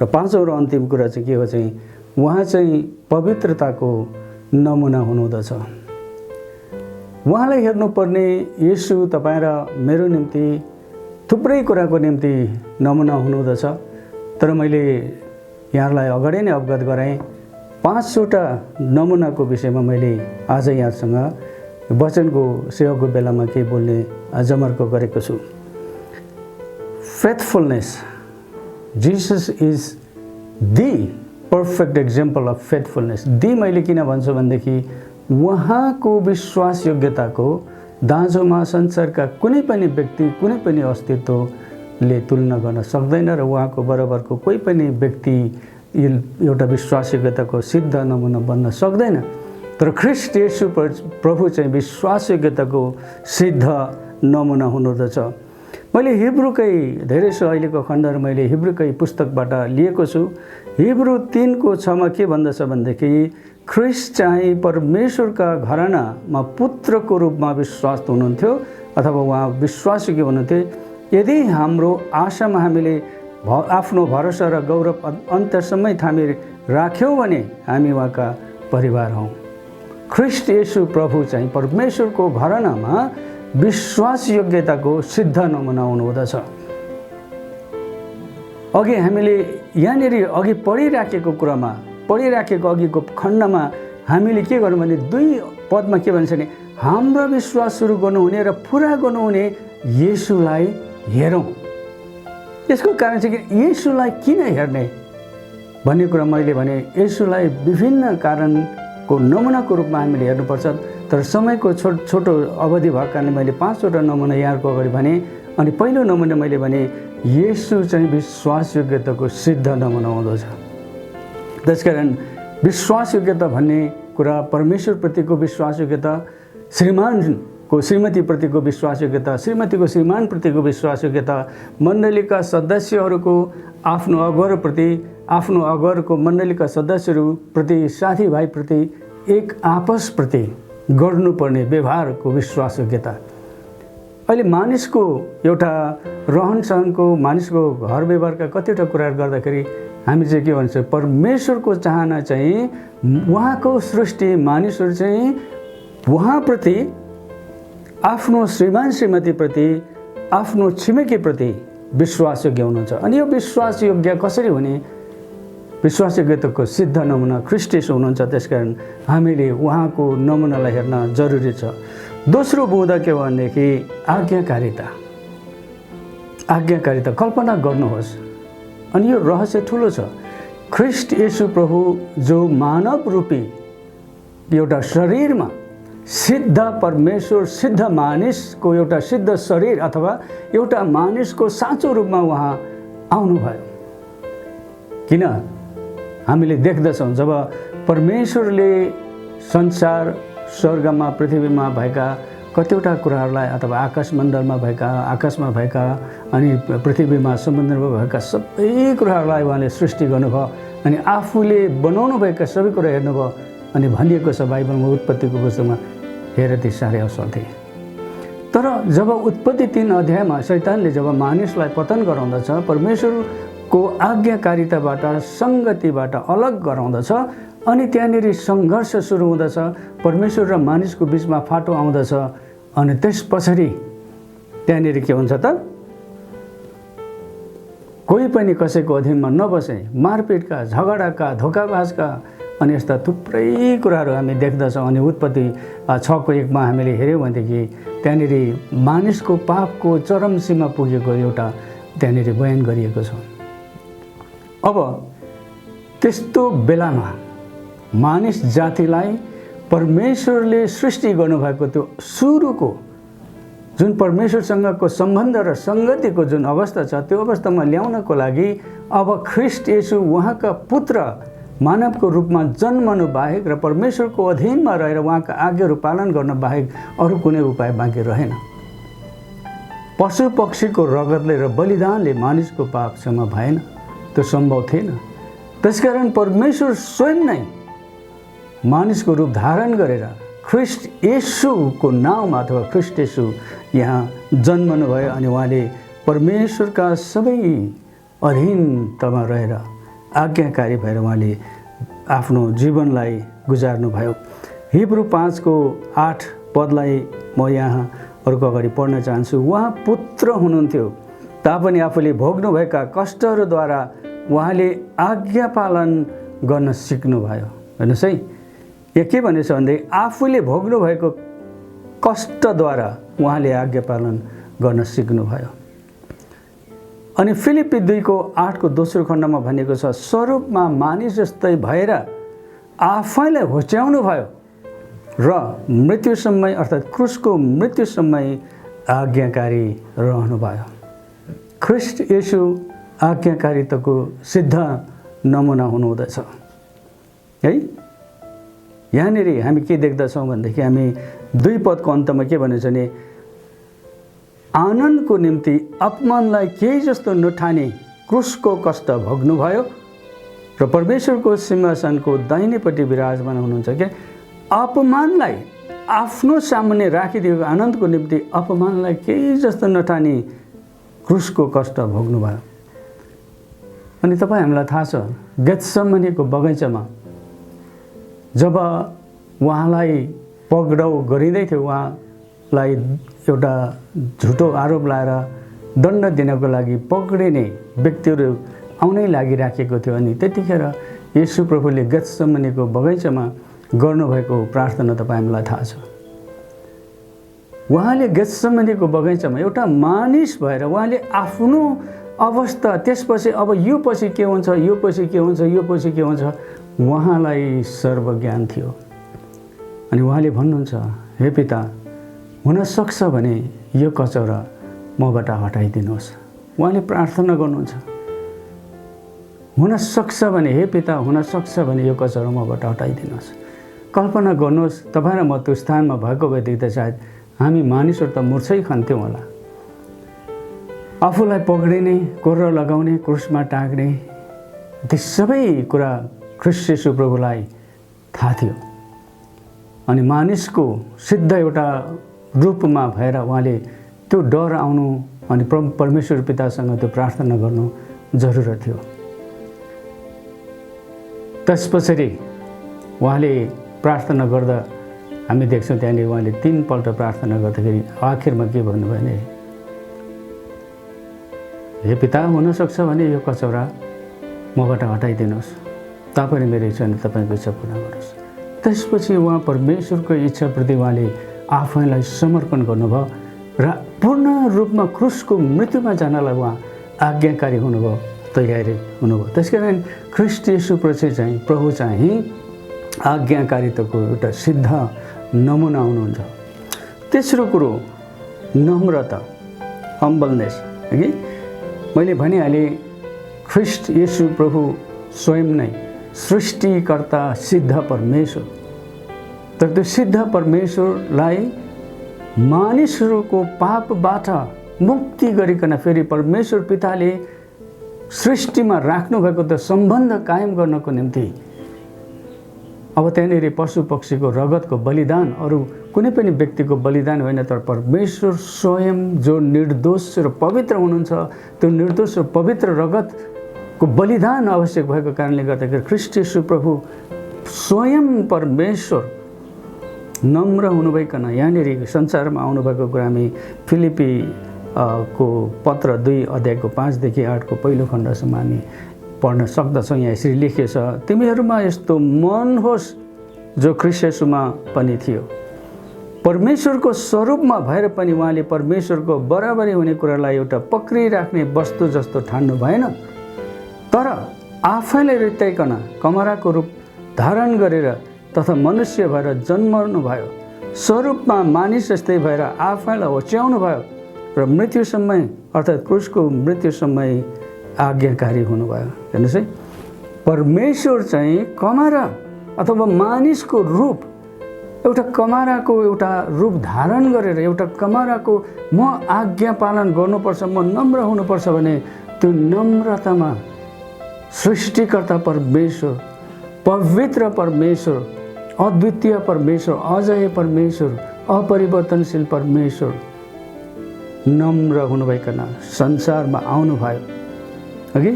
र पाँचौँ र अन्तिम कुरा चाहिँ के हो चाहिँ उहाँ चाहिँ पवित्रताको नमुना हुनुहुँदछ। उहाँलाई हेर्नुपर्ने येशू तपाईँ र मेरो निम्ति थुप्रै कुराको निम्ति नमुना हुनुहुँदछ। तर मैले यहाँलाई अगाडि नै अवगत गराएँ, 5वटा नमुनाको विषयमा मैले आज यहाँसँग वचनको सेवाको बेलामा केही बोल्ने जमर्को गरेको छु। Faithfulness, Jesus is the perfect example of faithfulness. दी मैले किन भन्छु भनेदेखि उहाँको विश्वास योग्यताको दाँजोमा संसारका कुनै पनि व्यक्ति, कुनै पनि अस्तित्वले तुलना गर्न सक्दैन र उहाँको बराबरको कोही पनि व्यक्ति एउटा विश्वास योग्यताको सिद्ध नमुना बन्न सक्दैन। तर ख्रीष्ट येशू प्रभु चाहिँ विश्वास योग्यताको सिद्ध नमुना हुनुहुँदछ। मैले हिब्रूकै धेरैसो अहिलेको खण्डहरू मैले हिब्रूकै पुस्तकबाट लिएको छु। हिब्रू 3:6 के भन्दछ भनेदेखि ख्रीष्ट चाहिँ परमेश्वरका घरानामा पुत्रको रूपमा विश्वास हुनुहुन्थ्यो अथवा उहाँ विश्वासयोग्य हुनुहुन्थ्यो। यदि हाम्रो आशामा हामीले आफ्नो भरोसा र गौरव अन्त्यसम्मै थामी राख्यौँ भने हामी उहाँका परिवार हौँ। ख्रीष्ट येशू प्रभु चाहिँ परमेश्वरको घरानामा विश्वास योग्यताको सिद्ध नमुना हुनुहुँदछ। अघि हामीले यहाँनिर अघि पढिराखेको कुरामा, पढिराखेको अघिको खण्डमा हामीले के गर्यौँ भने 2 पदमा के भन्छ भने हाम्रो विश्वास सुरु गर्नुहुने र पुरा गर्नुहुने येशूलाई हेरौँ। यसको कारण चाहिँ कि येशूलाई किन हेर्ने भन्ने कुरा मैले भने येशूलाई विभिन्न कारणको नमुनाको रूपमा हामीले हेर्नुपर्छ। तर समयको छोटो अवधि भएको कारणले मैले 5वटा नमुना यहाँको अगाडि भने। अनि पहिलो नमुना मैले भने येशू चाहिँ विश्वास योग्यताको सिद्ध नमुना हुँदछ। त्यसकारण विश्वास योग्यता भन्ने कुरा परमेश्वरप्रतिको विश्वास योग्यता, श्रीमानको श्रीमतीप्रतिको विश्वासयोग्यता, श्रीमतीको श्रीमानप्रतिको विश्वासयोग्यता, मण्डलीका सदस्यहरूको आफ्नो अगुवाप्रति, आफ्नो अगुवाको मण्डलीका सदस्यहरूप्रति, साथीभाइप्रति, एक आपसप्रति गर्नुपर्ने व्यवहारको विश्वासयोग्यता। अहिले मानिसको एउटा रहनसहनको, मानिसको घर व्यवहारका कतिवटा कुराहरू गर्दाखेरि हामी चाहिँ के भन्छ, परमेश्वरको चाहना चाहिँ उहाँको सृष्टि मानिसहरू चाहिँ उहाँप्रति, आफ्नो श्रीमान श्रीमतीप्रति, आफ्नो छिमेकीप्रति विश्वासयोग्य हुनुहुन्छ। अनि यो विश्वासयोग्य कसरी हुने? विश्वासयोग्यताको सिद्ध नमुना ख्रीष्ट येशू हुनुहुन्छ। त्यसकारण हामीले उहाँको नमुनालाई हेर्न जरुरी छ। दोस्रो बुँदा के भनेदेखि आज्ञाकारिता। आज्ञाकारिता कल्पना गर्नुहोस्, अनि यो रहस्य ठुलो छ। ख्रीष्ट येशू प्रभु जो मानव रूपी एउटा शरीरमा सिद्ध परमेश्वर, सिद्ध मानिसको एउटा सिद्ध शरीर अथवा एउटा मानिसको साँचो रूपमा उहाँ आउनुभयो। किन हामीले देख्दछौँ जब परमेश्वरले संसार, स्वर्गमा, पृथ्वीमा भएका कतिवटा कुराहरूलाई अथवा आकाशमण्डलमा भएका, आकाशमा भएका अनि पृथ्वीमा समुद्रमा भएका सबै कुराहरूलाई उहाँले सृष्टि गर्नुभयो अनि आफूले बनाउनु भएका सबै कुरा हेर्नुभयो। अनि भनिएको छ बाइबलमा, उत्पत्तिको पुस्तकमा, हेर ती साह्रै असल थिए। तर जब उत्पत्ति 3 अध्यायमा शैतानले जब मानिसलाई पतन गराउँदछ, परमेश्वरको आज्ञाकारिताबाट, सङ्गतिबाट अलग गराउँदछ, अनि त्यहाँनिर सङ्घर्ष सुरु हुँदछ, परमेश्वर र मानिसको बिचमा फाटो आउँदछ। अनि त्यस पछाडि त्यहाँनिर के हुन्छ त, कोही पनि कसैको अधीनमा नबसे, मारपिटका, झगडाका, धोकाबाजका अनि यस्ता थुप्रै कुराहरू हामी देख्दछौँ। अनि उत्पत्ति 6:1 हामीले हेऱ्यौँ भनेदेखि त्यहाँनिर मानिसको पापको चरम सीमा पुगेको एउटा त्यहाँनिर बयान गरिएको छ। अब त्यस्तो बेलामा मानिस जातिलाई परमेश्वरले सृष्टि गर्नुभएको त्यो सुरुको जुन परमेश्वरसँगको सम्बन्ध र सङ्गतिको जुन अवस्था छ, त्यो अवस्थामा ल्याउनको लागि अब ख्रीष्ट येशू उहाँका पुत्र मानवको रूपमा जन्मनु बाहेक र परमेश्वरको अधीनमा रहेर उहाँका आज्ञाहरू पालन गर्न बाहेक अरू कुनै उपाय बाँकी रहेन। पशु पक्षीको रगतले र बलिदानले मानिसको पाप क्षमा भएन, त्यो सम्भव थिएन। त्यसकारण परमेश्वर स्वयं नै मानिसको रूप धारण गरेर ख्रीष्ट येशूको नाउँमा अथवा ख्रीष्ट येशू यहाँ जन्मनु भयो। अनि उहाँले परमेश्वरका सबै अधीनतामा रहेर आज्ञाकारी भएर उहाँले आफ्नो जीवनलाई गुजार्नुभयो। हिब्रू 5:8 पदलाई म यहाँहरूको अगाडि पढ्न चाहन्छु। उहाँ पुत्र हुनुहुन्थ्यो तापनि आफूले भोग्नुभएका कष्टहरूद्वारा उहाँले आज्ञा पालन गर्न सिक्नुभयो। हेर्नुहोस् है, यो के भनेछ भन्दै आफूले भोग्नुभएको कष्टद्वारा उहाँले आज्ञा पालन गर्न सिक्नुभयो। अनि फिलिप्पी 2:8 दोस्रो खण्डमा भनेको छ, स्वरूपमा मानिस जस्तै भएर आफैलाई होच्याउनु भयो र मृत्युसम्म अर्थात् क्रुसको मृत्युसम्म आज्ञाकारी रहनुभयो। ख्रीष्ट येशू आज्ञाकारिताको सिद्ध नमुना हुनुहुँदछ है। यहाँनिर हामी के देख्दछौँ भनेदेखि हामी 2 पदको अन्तमा के भनेछ भने, आनन्दको निम्ति अपमानलाई केही जस्तो नठानी क्रुसको कष्ट भोग्नुभयो र परमेश्वरको सिंहासनको दाहिनेपट्टि विराजमान हुनुहुन्छ। के अपमानलाई आफ्नो सामुन्ने राखिदिएको आनन्दको निम्ति अपमानलाई केही जस्तो नठानी क्रुसको कष्ट भोग्नुभयो। अनि तपाईँ हामीलाई थाहा छ, गेत्सेमनीको बगैँचामा जब उहाँलाई पक्राउ गरिँदै थियो, उहाँलाई एउटा झुटो आरोप लाएर दण्ड दिनको लागि पक्रिने व्यक्तिहरू आउनै लागिराखेको थियो। अनि त्यतिखेर येशू प्रभुले गेत्सेमनीको बगैँचामा गर्नुभएको प्रार्थना तपाईँ हामीलाई थाहा छ। उहाँले गेत्सेमनीको बगैँचामा एउटा मानिस भएर उहाँले आफ्नो अवस्था, त्यसपछि अब यो पछि के हुन्छ, यो पछि के हुन्छ, यो पछि के हुन्छ, उहाँलाई सर्वज्ञान थियो। अनि उहाँले भन्नुहुन्छ, हे पिता, हुनसक्छ भने यो कचौरा मबाट हटाइदिनुहोस्। उहाँले प्रार्थना गर्नुहुन्छ, हुनसक्छ भने, हे पिता, हुनसक्छ भने यो कचौरा मबाट हटाइदिनुहोस्। कल्पना गर्नुहोस् तपाईँ र म त्यो स्थानमा भएको भएदेखि त सायद हामी मानिसहरू त मुर्छै खान्थ्यौँ होला। आफूलाई पक्रिने, कोर्रा लगाउने, क्रुसमा टाँग्ने, ती सबै कुरा ख्रीष्ट येशू प्रभुलाई थाहा थियो। अनि मानिसको सिद्ध एउटा रूपमा भएर उहाँले त्यो डर आउनु अनि परमेश्वर पितासँग त्यो प्रार्थना गर्नु जरुरत थियो। त्यसपछि उहाँले प्रार्थना गर्दा हामी देख्छौँ त्यहाँनिर उहाँले 3 पल्ट प्रार्थना गर्दाखेरि आखिरमा के भन्नुभयो भने, हे पिता, हुनसक्छ भने यो कचौरा मबाट हटाइदिनुहोस्, तापनि मेरो इच्छा भने तपाईँको इच्छा पूर्ण गर्नुहोस्। त्यसपछि उहाँ परमेश्वरको इच्छाप्रति उहाँले आफैलाई समर्पण गर्नुभयो र पूर्ण रूपमा क्रुसको मृत्युमा जानलाई उहाँ आज्ञाकारी हुनुभयो, तयारी हुनुभयो। त्यसकारण ख्रीष्ट येशूप्रति चाहिँ प्रभु चाहिँ आज्ञाकारिताको एउटा सिद्ध नमुना हुनुहुन्छ। तेस्रो कुरो नम्रता, हम्बलनेस। है मैले भनिहालेँ ख्रीष्ट येशू प्रभु स्वयं नै सृष्टिकर्ता सिद्ध परमेश्वर, तर त्यो सिद्ध परमेश्वरलाई मानिसहरूको पापबाट मुक्ति गरिकन फेरि परमेश्वर पिताले सृष्टिमा राख्नुभएको त्यो सम्बन्ध कायम गर्नको निम्ति अब त्यहाँनिर पशु पक्षीको रगतको बलिदान, अरू कुनै पनि व्यक्तिको बलिदान होइन, तर परमेश्वर स्वयं जो निर्दोष र पवित्र हुनुहुन्छ त्यो निर्दोष र पवित्र रगतको बलिदान आवश्यक भएको कारणले गर्दाखेरि ख्रीष्ट येशू प्रभु स्वयं परमेश्वर नम्र हुनुभइकन यहाँनिर संसारमा आउनुभएको कुरा हामी फिलिपी को पत्र 2 अध्यायको 5 देखि 8 को पहिलो खण्डसम्म हामी पढ्न सक्दछौँ। यहाँ यसरी लेखिएको छ, तिमीहरूमा यस्तो मन होस् जो ख्रीष्ट येशूमा पनि थियो। परमेश्वरको स्वरूपमा भएर पनि उहाँले परमेश्वरको बराबरी हुने कुरालाई एउटा पक्रिराख्ने वस्तु जस्तो ठान्नु भएन, तर आफैलाई रित्याइकन कमराको रूप धारण गरेर तथा मनुष्य भएर जन्मनु भयो। स्वरूपमा मानिस जस्तै भएर आफैलाई होच्याउनु भयो र मृत्युसम्म अर्थात् क्रुसको मृत्युसम्म आज्ञाकारी हुनुभयो। हेर्नुहोस् है, परमेश्वर चाहिँ कमरा अथवा मानिसको रूप, एउटा कमराको एउटा रूप धारण गरेर एउटा कमराको म आज्ञा पालन गर्नुपर्छ, म नम्र हुनुपर्छ भने त्यो नम्रतामा सृष्टिकर्ता परमेश्वर, पवित्र परमेश्वर, अद्वितीय परमेश्वर, अजय परमेश्वर, अपरिवर्तनशील परमेश्वर नम्र हुनुभइकन संसारमा आउनुभयो। अघि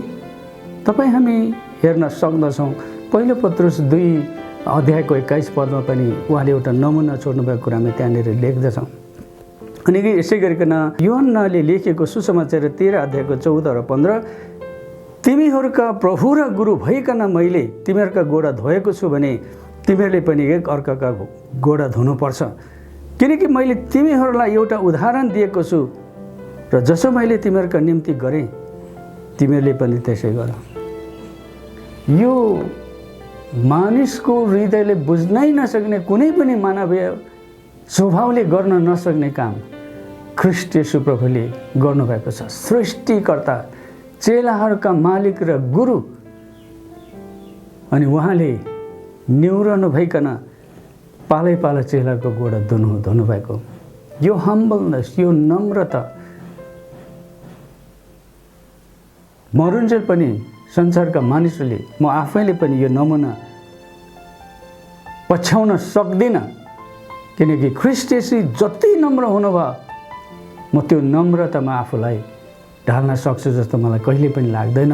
तपाईँ हामी हेर्न सक्दछौँ पहिलो पत्रुस 2 अध्यायको 21 पदमा पनि उहाँले एउटा नमुना छोड्नुभएको कुरा हामी त्यहाँनिर लेख्दछौँ। अनि यसै गरिकन यूहन्नाले लेखेको सुसमाचार 13 अध्यायको 14 र 15, तिमीहरूका प्रभु र गुरु भइकन मैले तिमीहरूका गोडा धोएको छु भने तिमीहरूले पनि एक अर्काका गोडा धुनुपर्छ, किनकि मैले तिमीहरूलाई एउटा उदाहरण दिएको छु र जसो मैले तिमीहरूका निम्ति गरेँ तिमीहरूले पनि त्यसै गर। यो मानिसको हृदयले बुझ्नै नसक्ने, कुनै पनि मानवीय स्वभावले गर्न नसक्ने काम ख्रीष्ट येशू प्रभुले गर्नुभएको छ। सृष्टिकर्ता, चेलाहरूका मालिक र गुरु, अनि उहाँले न्यूरनु भइकन पालै पाला चेलाको गोडा धुनुभएको। यो हम्बलनेस, यो नम्रता मरुन्जेल पनि संसारका मानिसहरूले, म आफैले पनि यो नमुना पछ्याउन सक्दिनँ, किनकि ख्रीष्ट येशू जति नम्र हुनुभयो म त्यो नम्रतामा आफूलाई ढाल्न सक्छु जस्तो मलाई कहिले पनि लाग्दैन।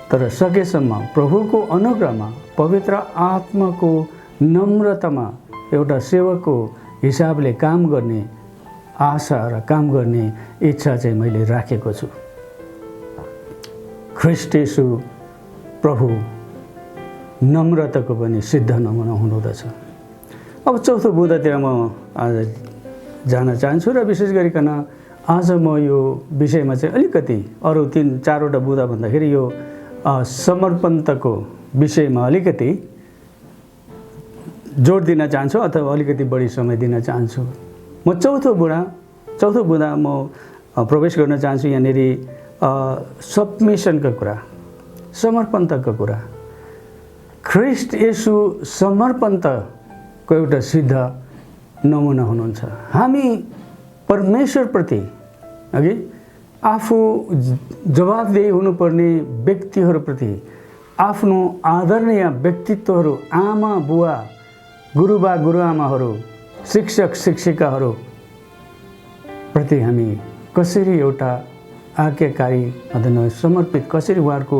तर सकेसम्म प्रभुको अनुग्रहमा, पवित्र आत्माको नम्रतामा एउटा सेवकको हिसाबले काम गर्ने आशा र काम गर्ने इच्छा चाहिँ मैले राखेको छु। ख्रीष्ट येशू प्रभु नम्रताको पनि सिद्ध नमुना हुनुहुँदछ। अब चौथो बुँदातिर म आज जान चाहन्छु र विशेष गरिकन आज म यो विषयमा चाहिँ अलिकति अरू 3-4वटा बुँदा भन्दाखेरि यो समर्पणताको विषयमा अलिकति जोड दिन चाहन्छु अथवा अलिकति बढी समय दिन चाहन्छु। म चौथो बुँदा म प्रवेश गर्न चाहन्छु। यहाँनिर सबमिसनका कुरा, समर्पणताको कुरा। ख्रीष्ट येशू समर्पणता एउटा सिद्ध नमुना हुनुहुन्छ। हामी परमेश्वरप्रति अघि आफू जवाबदेही हुनुपर्ने व्यक्तिहरूप्रति आफ्नो आदरणीय व्यक्तित्वहरू, आमा बुवा, गुरुबा गुरुआमाहरू, शिक्षक शिक्षिकाहरू प्रति हामी कसरी एउटा आज्ञाकारी अथवा समर्पित, कसरी उहाँहरूको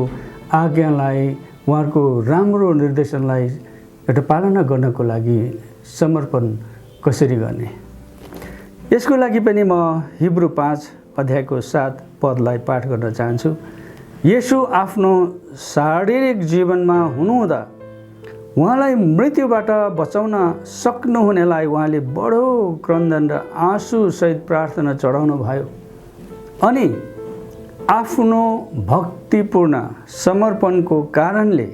आज्ञालाई, उहाँहरूको राम्रो निर्देशनलाई एउटा पालना गर्नको लागि समर्पण कसरी गर्ने, यसको लागि पनि म हिब्रू 5 अध्यायको 7 पदलाई पाठ गर्न चाहन्छु। येशू आफ्नो शारीरिक जीवनमा हुनुहुँदा उहाँलाई मृत्युबाट बचाउन सक्नुहुनेलाई उहाँले बडो क्रन्दन र आँसुसहित प्रार्थना चढाउनु भयो अनि आफ्नो भक्तिपूर्ण समर्पणको कारणले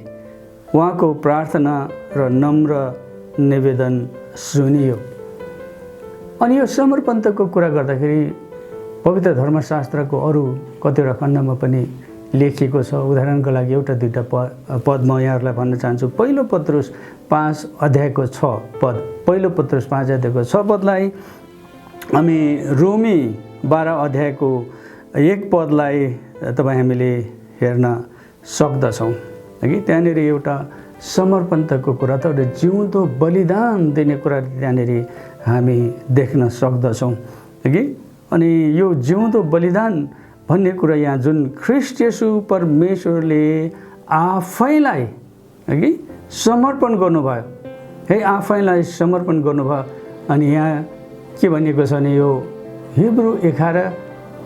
उहाँको प्रार्थना र नम्र निवेदन सुनियो। अनि यो समर्पणको कुरा गर्दाखेरि पवित्र धर्मशास्त्रको अरू कतिवटा खण्डमा पनि लेखिएको छ। उदाहरणको लागि एउटा दुईटा पद म यहाँहरूलाई भन्न चाहन्छु। पहिलो पत्रुस 5 अध्यायको 6 पद, पहिलो पत्रुस 5 अध्यायको 6 पदलाई हामी रोमी 12 अध्यायको 1 पदलाई तपाईँ हामीले हेर्न सक्दछौँ। हगि त्यहाँनिर एउटा समर्पणको कुरा, त एउटा जिउँदो बलिदान दिने कुरा त्यहाँनिर हामी देख्न सक्दछौँ। हगि अनि यो जिउँदो बलिदान भन्ने कुरा यहाँ जुन ख्रीष्ट येशू परमेश्वरले आफैलाई हगि समर्पण गर्नुभयो, है आफैलाई समर्पण गर्नुभयो। अनि यहाँ के भनिएको छ भने यो हिब्रू 11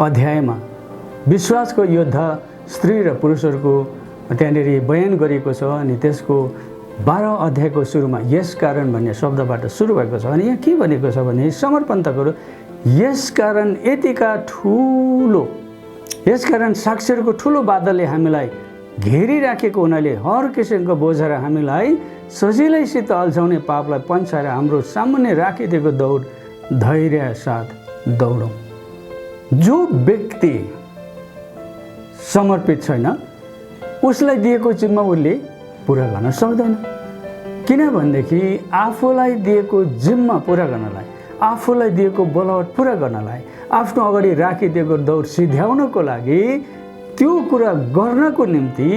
अध्यायमा विश्वासको योद्धा स्त्री र पुरुषहरूको त्यहाँनिर बयान गरिएको छ। अनि त्यसको 12 अध्यायको सुरुमा यसकारण भन्ने शब्दबाट सुरु भएको छ। अनि यहाँ के भनेको छ भने समर्पणताको यसकारण यतिका ठुलो, यसकारण साक्षरको ठुलो बादलले हामीलाई घेरिराखेको हुनाले हर किसिमको बोझा हामीलाई सजिलैसित अल्झाउने पापलाई पन्छाएर हाम्रो सामुन्ने राखिदिएको दौड धैर्य साथ दौडौँ। जो व्यक्ति समर्पित छैन उसलाई दिएको जिम्मा उसले पुरा गर्न सक्दैन। किनभनेदेखि आफूलाई दिएको जिम्मा पुरा गर्नलाई, आफूलाई दिएको बलवट पुरा गर्नलाई, आफ्नो अगाडि राखिदिएको दौड सिध्याउनको लागि, त्यो कुरा गर्नको निम्ति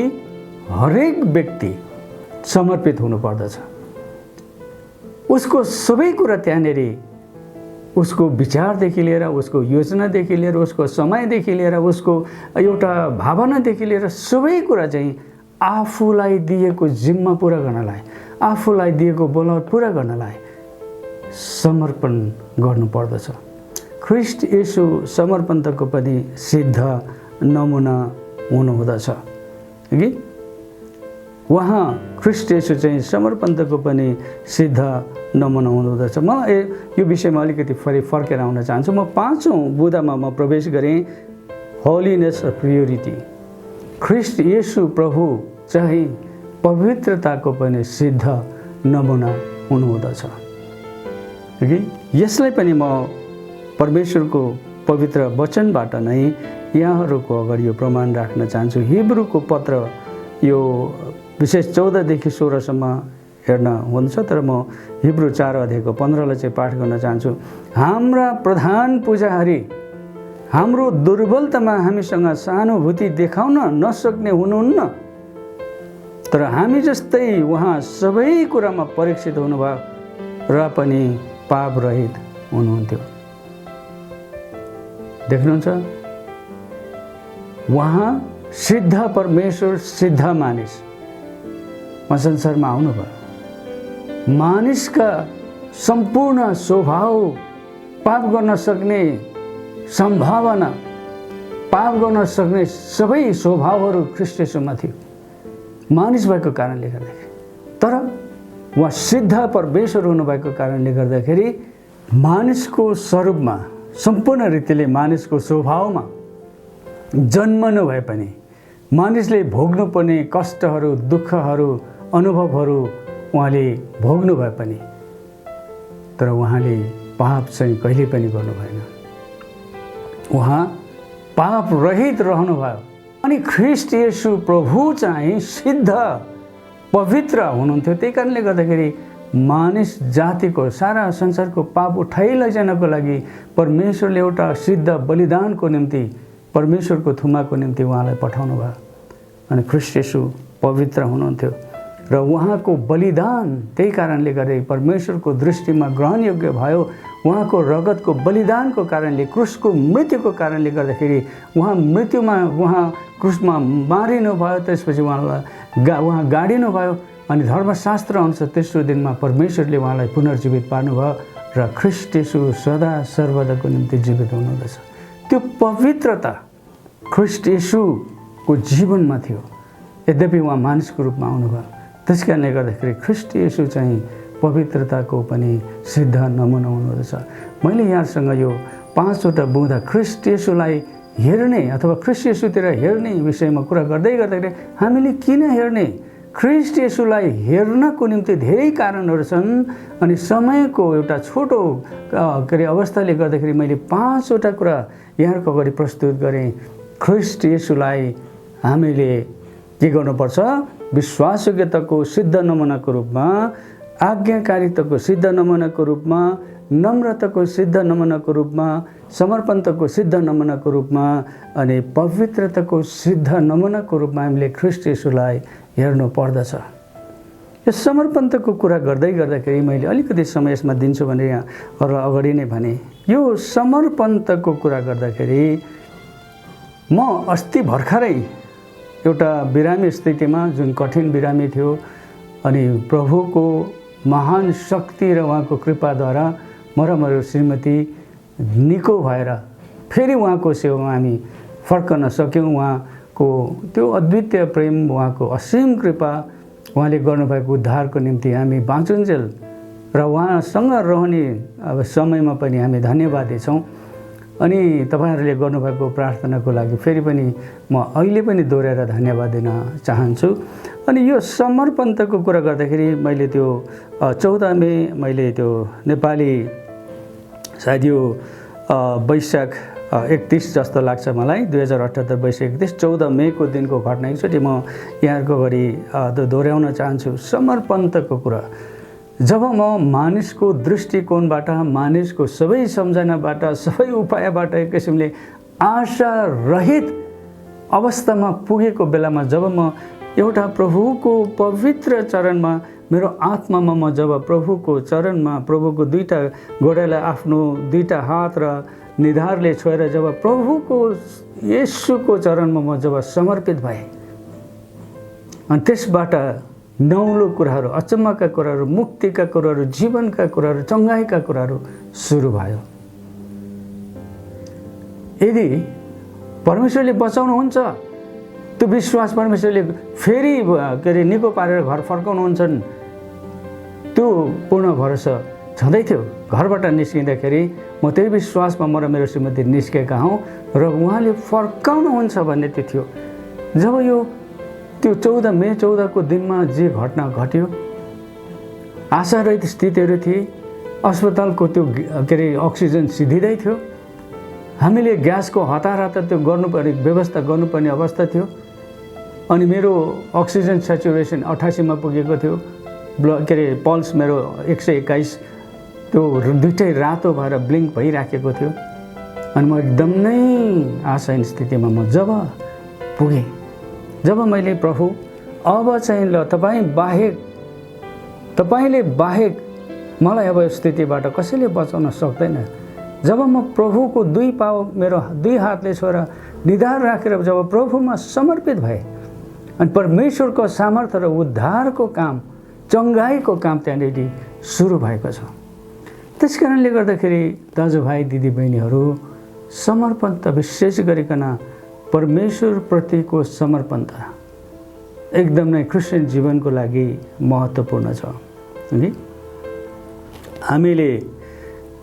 हरेक व्यक्ति समर्पित हुनुपर्दछ। उसको सबै कुरा त्यहाँनिर उसको विचारदेखि लिएर, उसको योजनादेखि लिएर, उसको समयदेखि लिएर, उसको एउटा भावनादेखि लिएर सबै कुरा चाहिँ आफूलाई दिएको जिम्मा पुरा गर्नलाई, आफूलाई दिएको बलवट पुरा गर्नलाई समर्पण गर्नुपर्दछ। ख्रीष्ट येशू समर्पणताको पनि सिद्ध नमुना हुनुहुँदछ। कि उहाँ ख्रीष्ट येशू चाहिँ समर्पणताको पनि सिद्ध नमुना हुनुहुँदछ। म यो विषयमा अलिकति फर्केर आउन चाहन्छु। म 5औं बुँदामा म प्रवेश गरेँ, होलिनेस अफ प्रियोरिटी। ख्रीष्ट येशू प्रभु चाहिँ पवित्रताको पनि सिद्ध नमुना हुनुहुँदछ। कि यसलाई पनि म परमेश्वरको पवित्र वचनबाट नै यहाँहरूको अगाडि यो प्रमाण राख्न चाहन्छु। हिब्रूको पत्र यो विशेष 14 देखि 16 सम्म हेर्न हुन्छ, तर म हिब्रू 4 अध्यायको 15 लाई चाहिँ पाठ गर्न चाहन्छु। हाम्रा प्रधान पूजारी हाम्रो दुर्बलतामा हामीसँग सहानुभूति देखाउन नसक्ने हुनुहुन्न, तर हामी जस्तै उहाँ सबै कुरामा परीक्षित हुनुभयो र पनि पाप रहित हुनुहुन्थ्यो। देख्नुहुन्छ, उहाँ सिद्ध परमेश्वर, सिद्ध मानिस उहाँ संसारमा आउनुभयो। मानिसका सम्पूर्ण स्वभाव, पाप गर्न सक्ने सम्भावना, पाप गर्न सक्ने सबै स्वभावहरू ख्रीष्ट येशूमा थियो मानिस भएको कारणले गर्दाखेरि। तर उहाँ सिद्ध परमेश्वर हुनुभएको कारणले गर्दाखेरि मानिसको स्वरूपमा, सम्पूर्ण रीतिले मानिसको स्वभावमा जन्मनु भए पनि, मानिसले भोग्नुपर्ने कष्टहरू, दुःखहरू, अनुभवहरू उहाँले भोग्नु भए पनि, तर उहाँले पाप चाहिँ कहिले पनि गर्नु भएन। उहाँ पाप रहित रहनुभयो। अनि ख्रीष्ट येशू प्रभु चाहिँ सिद्ध पवित्र हुनुहुन्थ्यो। त्यही कारणले गर्दाखेरि मानिस जातिको सारा संसारको पाप उठाइ लैजानको लागि परमेश्वरले एउटा सिद्ध बलिदानको निम्ति परमेश्वरको थुमाको निम्ति उहाँलाई पठाउनु भयो। अनि ख्रीष्ट येशू पवित्र हुनुहुन्थ्यो र उहाँको बलिदान त्यही कारणले गर्दै परमेश्वरको दृष्टिमा ग्रहणयोग्य भयो। उहाँको रगतको बलिदानको कारणले, क्रुसको मृत्युको कारणले गर्दाखेरि उहाँ क्रुसमा मारिनु भयो। त्यसपछि उहाँ गाडिनु भयो अनि धर्मशास्त्र अनुसार तेस्रो दिनमा परमेश्वरले उहाँलाई पुनर्जीवित पार्नुभयो र ख्रीष्ट येशू सदा सर्वदाको निम्ति जीवित हुनुहुँदछ। त्यो पवित्रता ख्रीष्ट येशूको जीवनमा थियो, यद्यपि उहाँ मानिसको रूपमा आउनुभयो। त्यस कारणले गर्दाखेरि ख्रीष्ट येशू चाहिँ पवित्रताको पनि सिद्ध नमुना हुनुहुँदछ। मैले यहाँसँग यो 5वटा बुँदा ख्रीष्ट येशूलाई हेर्ने अथवा ख्रीष्ट येशूतिर हेर्ने विषयमा कुरा गर्दै गर्दाखेरि हामीले किन हेर्ने? ख्रीष्ट येशूलाई हेर्नको निम्ति धेरै कारणहरू छन् अनि समयको एउटा छोटो अवस्थाले गर्दाखेरि मैले 5वटा कुरा यहाँको अगाडि प्रस्तुत गरेँ। ख्रीष्ट येशूलाई हामीले के गर्नुपर्छ? विश्वासयोग्यताको सिद्ध नमुनाको रूपमा, आज्ञाकारिताको सिद्ध नमुनाको रूपमा, नम्रताको सिद्ध नमुनाको रूपमा, समर्पणताको सिद्ध नमुनाको रूपमा अनि पवित्रताको सिद्ध नमुनाको रूपमा हामीले ख्रीष्ट येशूलाई हेर्नु पर्दछ। यो समर्पणताको कुरा गर्दाखेरि मैले अलिकति समय यसमा दिन्छु भने यहाँ अगाडि नै भने यो समर्पणताको कुरा गर्दाखेरि म अस्ति भर्खरै एउटा बिरामी स्थितिमा, जुन कठिन बिरामी थियो, अनि प्रभुको महान शक्ति र उहाँको कृपाद्वारा म र मेरो श्रीमती निको भएर फेरि उहाँको सेवामा हामी फर्कन सक्यौँ। उहाँको त्यो अद्वितीय प्रेम, उहाँको असीम कृपा, उहाँले गर्नुभएको उद्धारको निम्ति हामी बाँचुन्जेल र उहाँसँग रहने अब समयमा पनि हामी धन्यवादी छौँ। अनि तपाईहरुले गर्नुभएको प्रार्थनाको लागि फेरि पनि म अहिले पनि दोहोऱ्याएर धन्यवाद दिन चाहन्छु। अनि यो समर्पणताको कुरा गर्दाखेरि मैले त्यो 14 मे मैले त्यो नेपाली सायद यो वैशाख 31 जस्तो लाग्छ मलाई, 2078 वैशाख 31 14 मेको दिनको घटना एकचोटि म यहाँको अगाडि दोहोऱ्याउन चाहन्छु। समर्पणताको कुरा जब म मानिसको दृष्टिकोणबाट, मानिसको सबै सम्झनाबाट, सबै उपायबाट एक किसिमले आशा रहित अवस्थामा पुगेको बेलामा जब म एउटा प्रभुको पवित्र चरणमा, मेरो आत्मामा म जब प्रभुको चरणमा, प्रभुको दुईटा गोडालाई आफ्नो दुईटा हात र निधारले छोएर जब प्रभुको येशूको चरणमा म जब समर्पित भएँ, अनि त्यसबाट नौलो कुराहरू, अचम्मका कुराहरू, मुक्तिका कुराहरू, जीवनका कुराहरू, चङ्गाइका कुराहरू सुरु भयो। यदि परमेश्वरले बचाउनुहुन्छ, त्यो विश्वास परमेश्वरले फेरि के अरे निको पारेर घर फर्काउनुहुन्छन्, त्यो पूर्ण भरोसा छँदै थियो। घरबाट निस्किँदाखेरि म त्यही विश्वासमा म र मेरो श्रीमती निस्केका हौँ र उहाँले फर्काउनुहुन्छ भन्ने त्यो थियो। जब यो त्यो 14 मे 14 को दिनमा जे घटना घट्यो, आशारहित स्थितिहरू थिए, अस्पतालको त्यो के अरे अक्सिजन सिधिँदै थियो, हामीले ग्यासको हतार त्यो गर्नुपर्ने व्यवस्था गर्नुपर्ने अवस्था थियो। अनि मेरो अक्सिजन सेचुरेसन 88 मा पुगेको थियो, के अरे पल्स मेरो 121, त्यो दुइटै रातो भएर ब्लिङ्क भइराखेको थियो। अनि म एकदम नै आशाहीन स्थितिमा म जब पुगेँ, जब मैले प्रभु अब चाहिँ ल तपाईँले बाहेक मलाई अब स्थितिबाट कसैले बचाउन सक्दैन, जब म प्रभुको दुई पाउ मेरो दुई हातले छोएर निधार राखेर जब प्रभुमा समर्पित भएँ, अनि परमेश्वरको सामर्थ्य र उद्धारको काम, चङ्गाइको काम त्यहाँनिर सुरु भएको छ। त्यस कारणले गर्दाखेरि दाजुभाइ दिदीबहिनीहरू, समर्पणता विशेष गरिकन परमेश्वरप्रतिको समर्पणता एकदम नै क्रिस्चियन जीवनको लागि महत्त्वपूर्ण छ। हामीले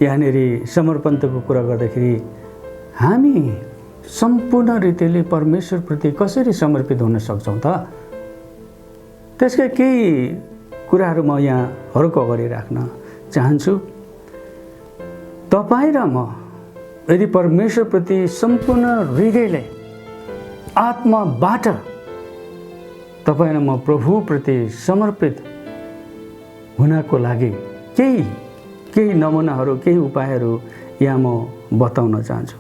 यहाँनिर समर्पणताको कुरा गर्दाखेरि हामी सम्पूर्ण रीतिले परमेश्वरप्रति कसरी समर्पित हुन सक्छौँ त? त्यसका केही कुराहरू म यहाँहरूको अगाडि राख्न चाहन्छु। तपाईँ र म यदि परमेश्वरप्रति सम्पूर्ण हृदयले, आत्माबाट तपाईँ र म प्रभुप्रति समर्पित हुनको लागि केही नमुनाहरू, केही उपायहरू यहाँ म बताउन चाहन्छु।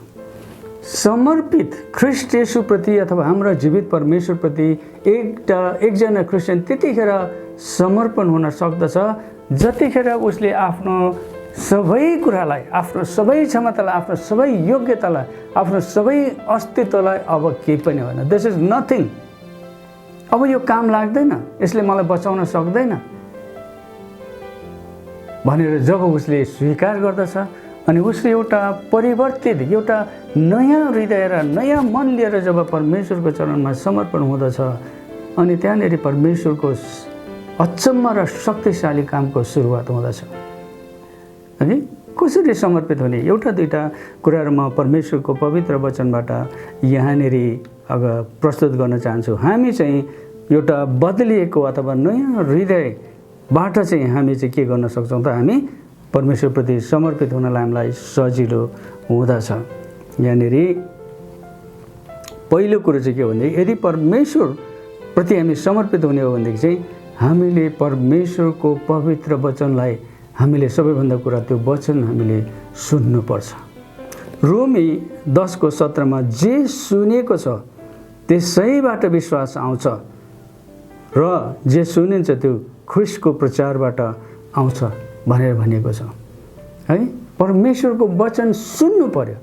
समर्पित ख्रीष्ट येशूप्रति अथवा हाम्रो जीवित परमेश्वरप्रति एकजना क्रिस्चियन त्यतिखेर समर्पण हुन सक्दछ जतिखेर उसले आफ्नो सबै कुरालाई, आफ्नो सबै क्षमतालाई, आफ्नो सबै योग्यतालाई, आफ्नो सबै अस्तित्वलाई अब केही पनि होइन, दिस इज नथिङ, अब यो काम लाग्दैन, यसले मलाई बचाउन सक्दैन भनेर जब उसले स्वीकार गर्दछ अनि उसले एउटा परिवर्तित, एउटा नयाँ हृदय र नयाँ मन लिएर जब परमेश्वरको चरणमा समर्पण हुँदछ अनि त्यहाँनिर परमेश्वरको अचम्म र शक्तिशाली कामको सुरुवात हुँदछ। है, कसरी समर्पित हुने, एउटा दुईवटा कुराहरू म परमेश्वरको पवित्र वचनबाट यहाँनिर अब प्रस्तुत गर्न चाहन्छु। हामी चाहिँ एउटा बदलिएको अथवा नयाँ हृदयबाट चाहिँ हामी चाहिँ के गर्न सक्छौँ त, हामी परमेश्वरप्रति समर्पित हुनलाई हामीलाई सजिलो हुँदछ। यहाँनिर पहिलो कुरो चाहिँ के भने, यदि परमेश्वरप्रति हामी समर्पित हुने हो भनेदेखि चाहिँ हामीले परमेश्वरको पवित्र वचनलाई हामीले सबैभन्दा कुरा त्यो वचन हामीले सुन्नुपर्छ। रोमी 10:17 जे सुनेको छ त्यसैबाट विश्वास आउँछ र जे सुनिन्छ त्यो ख्रीष्टको प्रचारबाट आउँछ भनेर भनिएको छ। है, परमेश्वरको वचन सुन्नु पर्यो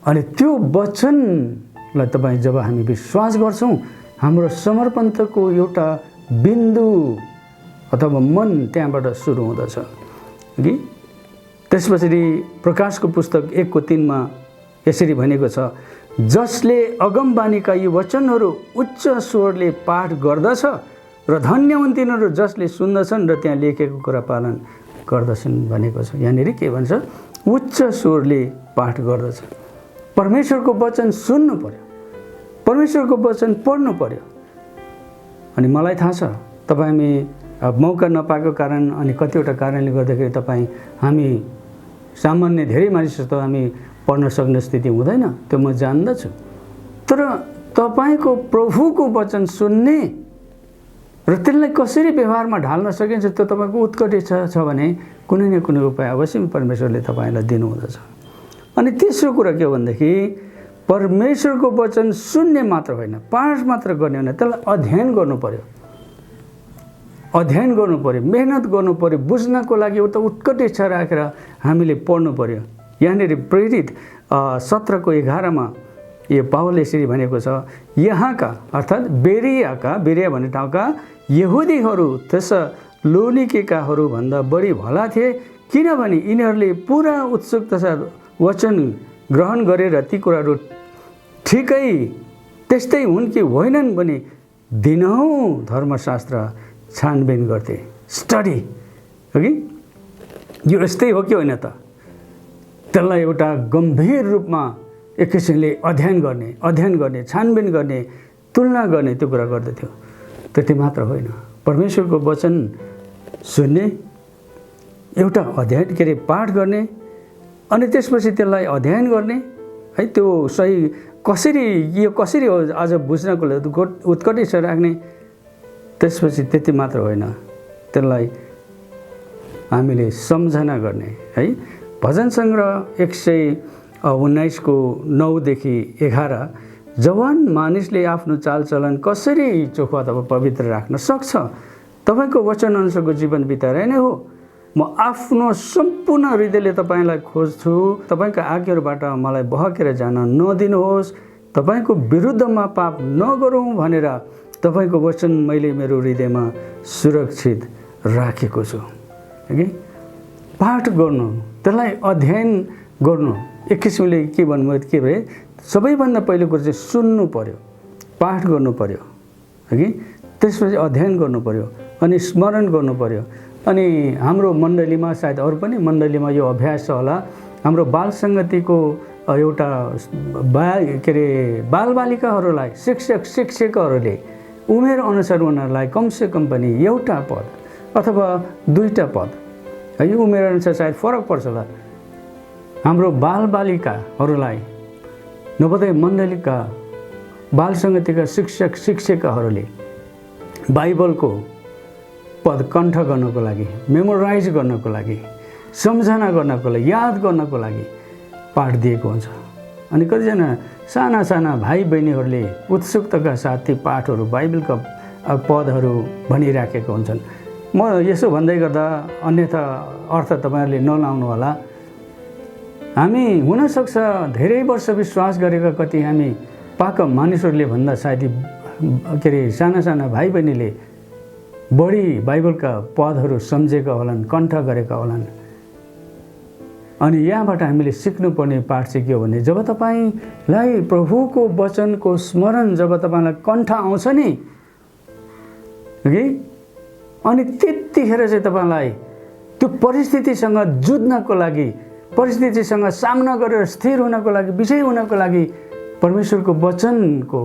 अनि त्यो वचनलाई तपाईँ जब हामी विश्वास गर्छौँ हाम्रो समर्पणको एउटा बिन्दु अथवा मन त्यहाँबाट सुरु हुँदछ कि। त्यसपछि प्रकाशको पुस्तक 1:3 यसरी भनेको छ, जसले अगमबानीका यी वचनहरू उच्च स्वरले पाठ गर्दछ र धन्य हुन् तिनीहरू जसले सुन्दछन् र त्यहाँ लेखेको कुरा पालन गर्दछन् भनेको छ। यहाँनिर के भन्छ, उच्च स्वरले पाठ गर्दछ। परमेश्वरको वचन सुन्नु पर्यो, परमेश्वरको वचन पढ्नु पर्यो। अनि मलाई थाहा छ तपाईँ मौका नपाएको कारण अनि कतिवटा कारणले गर्दाखेरि हामी सामान्य धेरै मानिस जस्तो हामी पढ्न सक्ने स्थिति हुँदैन, त्यो म जान्दछु। तर तपाईँको प्रभुको वचन सुन्ने र त्यसलाई कसरी व्यवहारमा ढाल्न सकिन्छ त्यो तपाईँको उत्कट इच्छा छ भने कुनै न कुनै उपाय अवश्य परमेश्वरले तपाईँलाई दिनुहुँदछ। अनि तेस्रो कुरा के हो भनेदेखि परमेश्वरको वचन सुन्ने मात्र होइन, पाठ मात्र गर्ने होइन, त्यसलाई अध्ययन गर्नु पर्यो, अध्ययन गर्नु पर्यो, मेहनत गर्नु पर्यो, बुझ्नको लागि एउटा उत्कट इच्छा राखेर हामीले पढ्नु पर्यो। यहाँनिर प्रेरित 17:11 यो पावलले यसरी भनेको छ, यहाँका अर्थात् बेरिया भन्ने ठाउँका यहुदीहरू थेसलोनिकेकाहरू भन्दा बढी भला थिए, किनभने यिनीहरूले पुरा उत्सुकता साथ वचन ग्रहण गरेर ती कुराहरू ठिकै त्यस्तै हुन् कि होइनन् भने दिनौँ धर्मशास्त्र छानबिन गर्थे। स्टडी हो कि यो यस्तै हो कि होइन त, त्यसलाई एउटा गम्भीर रूपमा एक किसिमले अध्ययन गर्ने, छानबिन गर्ने, तुलना गर्ने त्यो कुरा गर्दथ्यो। त्यति मात्र होइन, परमेश्वरको वचन सुन्ने, एउटा अध्ययन पाठ गर्ने अनि त्यसपछि त्यसलाई अध्ययन गर्ने, है त्यो सही कसरी हो आज बुझ्नको लागि उत्कट इच्छा राख्ने। त्यसपछि त्यति मात्र होइन, त्यसलाई हामीले सम्झना गर्ने। है, भजन सङ्ग्रह 119:9-11 जवान मानिसले आफ्नो चालचलन कसरी चोखो अथवा पवित्र राख्न सक्छ, तपाईँको वचन अनुसारको जीवन बिताएर नै हो। म आफ्नो सम्पूर्ण हृदयले तपाईँलाई खोज्छु, तपाईँका आज्ञाहरूबाट मलाई बहकेर जान नदिनुहोस्, तपाईँको विरुद्धमा पाप नगरौँ भनेर तपाईँको वचन मैले मेरो हृदयमा सुरक्षित राखेको छु। पाठ गर्नु, त्यसलाई अध्ययन गर्नु, एक किसिमले के भन्नुभयो के भए, सबैभन्दा पहिलो कुरो चाहिँ सुन्नु पर्यो, पाठ गर्नु पर्यो, है, त्यसपछि अध्ययन गर्नु पर्यो अनि स्मरण गर्नु पर्यो। अनि हाम्रो मण्डलीमा सायद अरू पनि मण्डलीमा यो अभ्यास छ होला, हाम्रो बाल सङ्गतिको एउटा बालबालिकाहरूलाई शिक्षकहरूले उमेर अनुसार उनीहरूलाई कमसेकम पनि एउटा पद अथवा 2टा पद, है, यो उमेर अनुसार सायद फरक पर्छ होला, हाम्रो बालबालिकाहरूलाई नवोदय मण्डलीका बाल सङ्गतिका शिक्षकहरूले बाइबलको पद कण्ठ गर्नको लागि, मेमोराइज गर्नको लागि, सम्झना गर्नको लागि, याद गर्नको लागि पाठ दिएको हुन्छ। अनि कतिजना साना साना भाइ बहिनीहरूले उत्सुकताका साथ ती पाठहरू बाइबलका पदहरू भनिराखेको हुन्छन्। म यसो भन्दै गर्दा अन्यथा अर्थ तपाईँहरूले नलाउनु होला। हामी हुनसक्छ धेरै वर्ष विश्वास गरेका कति हामी पाका मानिसहरूले भन्दा सायद के अरे साना साना भाइ बहिनीले बढी बाइबलका पदहरू सम्झेका होलान्, कण्ठ गरेका होलान्। अनि यहाँबाट हामीले सिक्नुपर्ने पाठ चाहिँ के हो भने जब तपाईँलाई प्रभुको वचनको स्मरण जब तपाईँलाई कण्ठ आउँछ नि कि अनि त्यतिखेर चाहिँ तपाईँलाई त्यो परिस्थितिसँग जुझ्नको लागि, परिस्थितिसँग सामना गरेर स्थिर हुनको लागि, विजयी हुनको लागि परमेश्वरको वचनको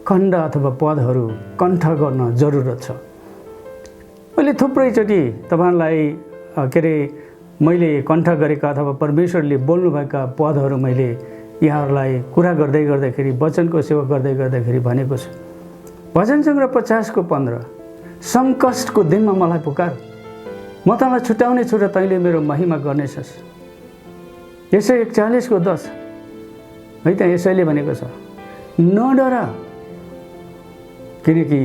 खण्ड अथवा पदहरू कण्ठ गर्न जरुरत छ। मैले थुप्रैचोटि तपाईँलाई के अरे मैले कण्ठ गरेका अथवा परमेश्वरले बोल्नुभएका पदहरू मैले यहाँहरूलाई कुरा गर्दै गर्दाखेरि वचनको सेवा गर्दै गर्दाखेरि भनेको छु। भजन सङ्ग्रह 50:15 सङ्कष्टको दिनमा मलाई पुकार, म तँलाई छुट्याउने छु र तैँले मेरो महिमा गर्नेछस्। यसै 41:10 है त यसैले भनेको छ नडर किनकि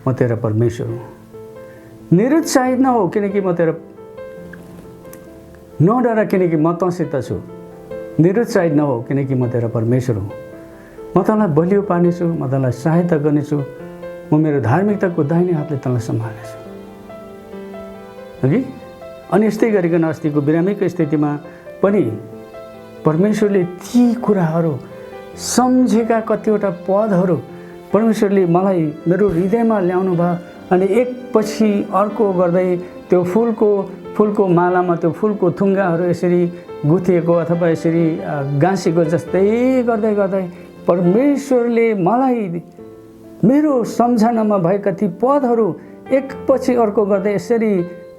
म तेरा परमेश्वर हुँ। निरुत्साहित नहो किनकि म तेरा नडर किनकि म तँसित छु। निरुत्साहित नहो किनकि म तेरा परमेश्वर हुँ। म तँलाई बलियो पार्नेछु, म तँलाई सहायता गर्नेछु, म मेरो धार्मिकताको दाहिने हातले तँलाई सम्हाल्नेछु। हगि अनि यस्तै गरिकन अस्तिको बिरामीको स्थितिमा पनि परमेश्वरले ती कुराहरू सम्झेका कतिवटा पदहरू परमेश्वरले मलाई मेरो हृदयमा ल्याउनु भयो। अनि एकपछि अर्को गर्दै त्यो फुलको मालामा त्यो फुलको थुङ्गाहरू यसरी गुथिएको अथवा यसरी गाँसेको जस्तै गर्दै गर्दै परमेश्वरले मलाई मेरो सम्झनामा भएका ती पदहरू एकपछि अर्को गर्दै यसरी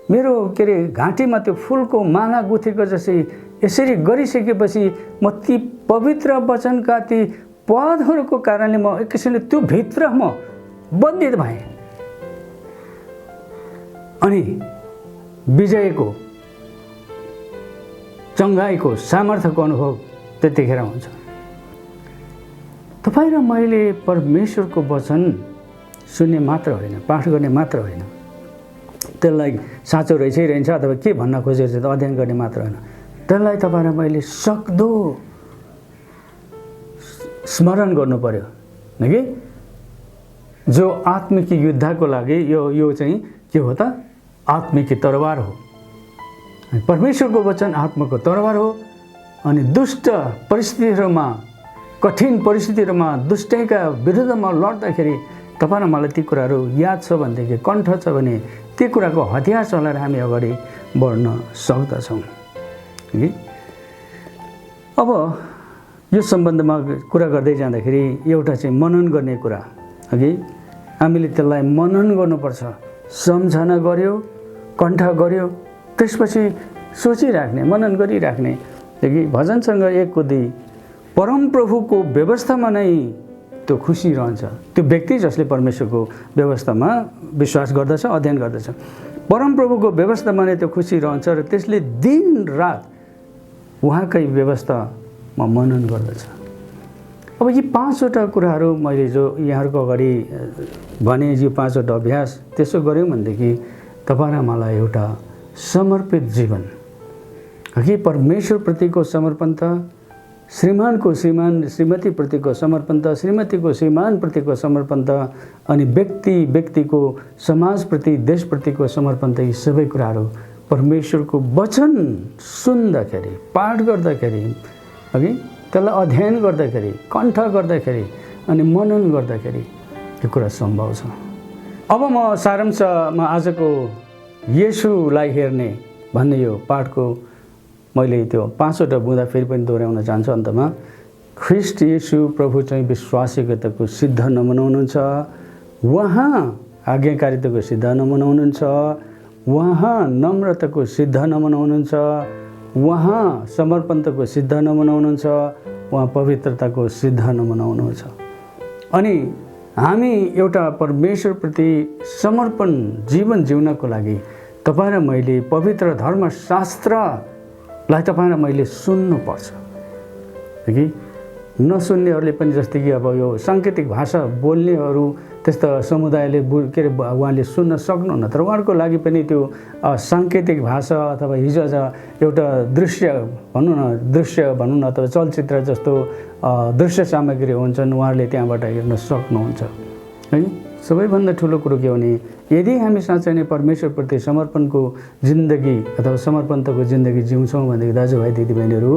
मेरो के अरे घाँटीमा त्यो फुलको माला गुथेको जसरी यसरी गरिसकेपछि म ती पवित्र वचनका ती पदहरूको कारणले म एक किसिमले त्यो भित्र म बन्धित भएँ। अनि विजयको, चङ्गाईको, सामर्थ्यको अनुभव त्यतिखेर हुन्छ। तपाईँ र मैले परमेश्वरको वचन सुन्ने मात्र होइन, पाठ गर्ने मात्र होइन, त्यसलाई साँचो रहेछ अथवा के भन्न खोजेको छ त अध्ययन गर्ने मात्र होइन, त्यसलाई तपाईँ र मैले सक्दो स्मरण गर्नु पर्यो कि जो आत्मिक युद्धको लागि यो चाहिँ के हो त आत्मिक तरवार हो। परमेश्वरको वचन आत्माको तरवार हो। अनि दुष्ट परिस्थितिहरूमा, कठिन परिस्थितिहरूमा दुष्टैका विरुद्धमा लड्दाखेरि तपाईँ र मलाई ती कुराहरू याद छ भनेदेखि, कण्ठ छ भने ती कुराको हतियार चलाएर हामी अगाडि बढ्न सक्दछौँ कि। अब यो सम्बन्धमा कुरा गर्दै जाँदाखेरि एउटा चाहिँ मनन गर्ने कुरा कि हामीले त्यसलाई मनन गर्नुपर्छ। सम्झना गर्यो, कण्ठ गर्यो, त्यसपछि सोचिराख्ने, मनन गरिराख्ने कि भजनसँग 1:2 परमप्रभुको व्यवस्थामा नै त्यो खुसी रहन्छ। त्यो व्यक्ति जसले परमेश्वरको व्यवस्थामा विश्वास गर्दछ, अध्ययन गर्दछ, परमप्रभुको व्यवस्थामा नै त्यो खुसी रहन्छ र त्यसले दिन रात उहाँकै व्यवस्थामा मनन गर्दछ। अब यी 5वटा कुराहरू मैले जो यहाँहरूको अगाडि भने, यो 5वटा अभ्यास त्यसो गऱ्यौँ भनेदेखि तपाईँ र मलाई एउटा समर्पित जीवन कि परमेश्वरप्रतिको समर्पणता, श्रीमानको श्रीमतीप्रतिको समर्पणता, श्रीमतीको श्रीमानप्रतिको समर्पणता, अनि व्यक्तिको समाजप्रति, देशप्रतिको समर्पणता, यी सबै कुराहरू परमेश्वरको वचन सुन्दाखेरि, पाठ गर्दाखेरि, अघि त्यसलाई अध्ययन गर्दाखेरि, कण्ठ गर्दाखेरि अनि मनन गर्दाखेरि त्यो कुरा सम्भव छ। अब म सारांशमा आजको येशूलाई हेर्ने भन्ने यो पाठको मैले त्यो 5वटा बुँदा फेरि पनि दोहोऱ्याउन चाहन्छु। अन्तमा ख्रीष्ट येशू प्रभु चाहिँ विश्वासिकताको सिद्ध नमुना हुनुहुन्छ, उहाँ आज्ञाकारिताको सिद्ध नमुना हुनुहुन्छ, उहाँ नम्रताको सिद्ध नमुना हुनुहुन्छ, उहाँ समर्पणताको सिद्ध नमुना हुनुहुन्छ, उहाँ पवित्रताको सिद्ध नमुना हुनुहुन्छ। अनि हामी एउटा परमेश्वरप्रति समर्पण जीवन जिउनको लागि तपाईँ र मैले पवित्र धर्मशास्त्रलाई तपाईँ र मैले सुन्नुपर्छ कि नसुन्नेहरूले पनि जस्तै कि अब यो साङ्केतिक भाषा बोल्नेहरू त्यस्ता समुदायले के अरे उहाँले सुन्न सक्नुहुन्न, तर उहाँहरूको लागि पनि त्यो साङ्केतिक भाषा अथवा हिजो आज एउटा दृश्य भनौँ न अथवा चलचित्र जस्तो दृश्य सामग्री हुन्छन्, उहाँहरूले त्यहाँबाट हेर्न सक्नुहुन्छ है। सबैभन्दा ठुलो कुरो के हो भने यदि हामी साँच्चै नै परमेश्वरप्रति समर्पणको जिन्दगी अथवा समर्पणताको जिन्दगी जिउँछौँ भनेदेखि दाजुभाइ दिदीबहिनीहरू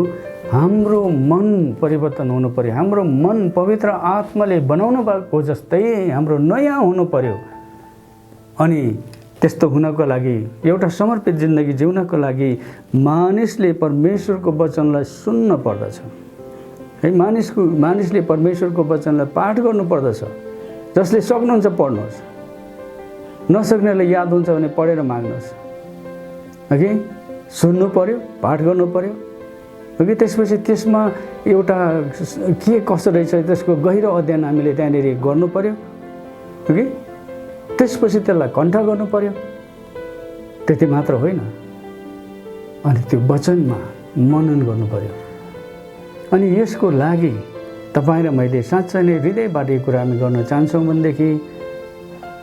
हाम्रो मन परिवर्तन हुनु पर्यो, हाम्रो मन पवित्र आत्माले बनाउनु भएको जस्तै हाम्रो नयाँ हुनु पर्यो। अनि त्यस्तो हुनको लागि एउटा समर्पित जिन्दगी जिउनको लागि मानिसले परमेश्वरको वचनलाई सुन्न पर्दछ है। मानिसले परमेश्वरको वचनलाई पाठ गर्नु पर्दछ। जसले सक्नुहुन्छ पढ्नुहोस्, नसक्नेलाई याद हुन्छ भने पढेर माग्नुहोस् कि सुन्नु पर्यो, पाठ गर्नु पर्यो कि त्यसपछि त्यसमा एउटा के कसो रहेछ त्यसको गहिरो अध्ययन हामीले त्यहाँनिर गर्नु पर्यो कि त्यसपछि त्यसलाई कण्ठ गर्नु पर्यो। त्यति मात्र होइन, अनि त्यो वचनमा मनन गर्नु पर्यो। अनि यसको लागि तपाईँ र मैले साँच्चै नै हृदयबाट यो कुरा हामी गर्न चाहन्छौँ भनेदेखि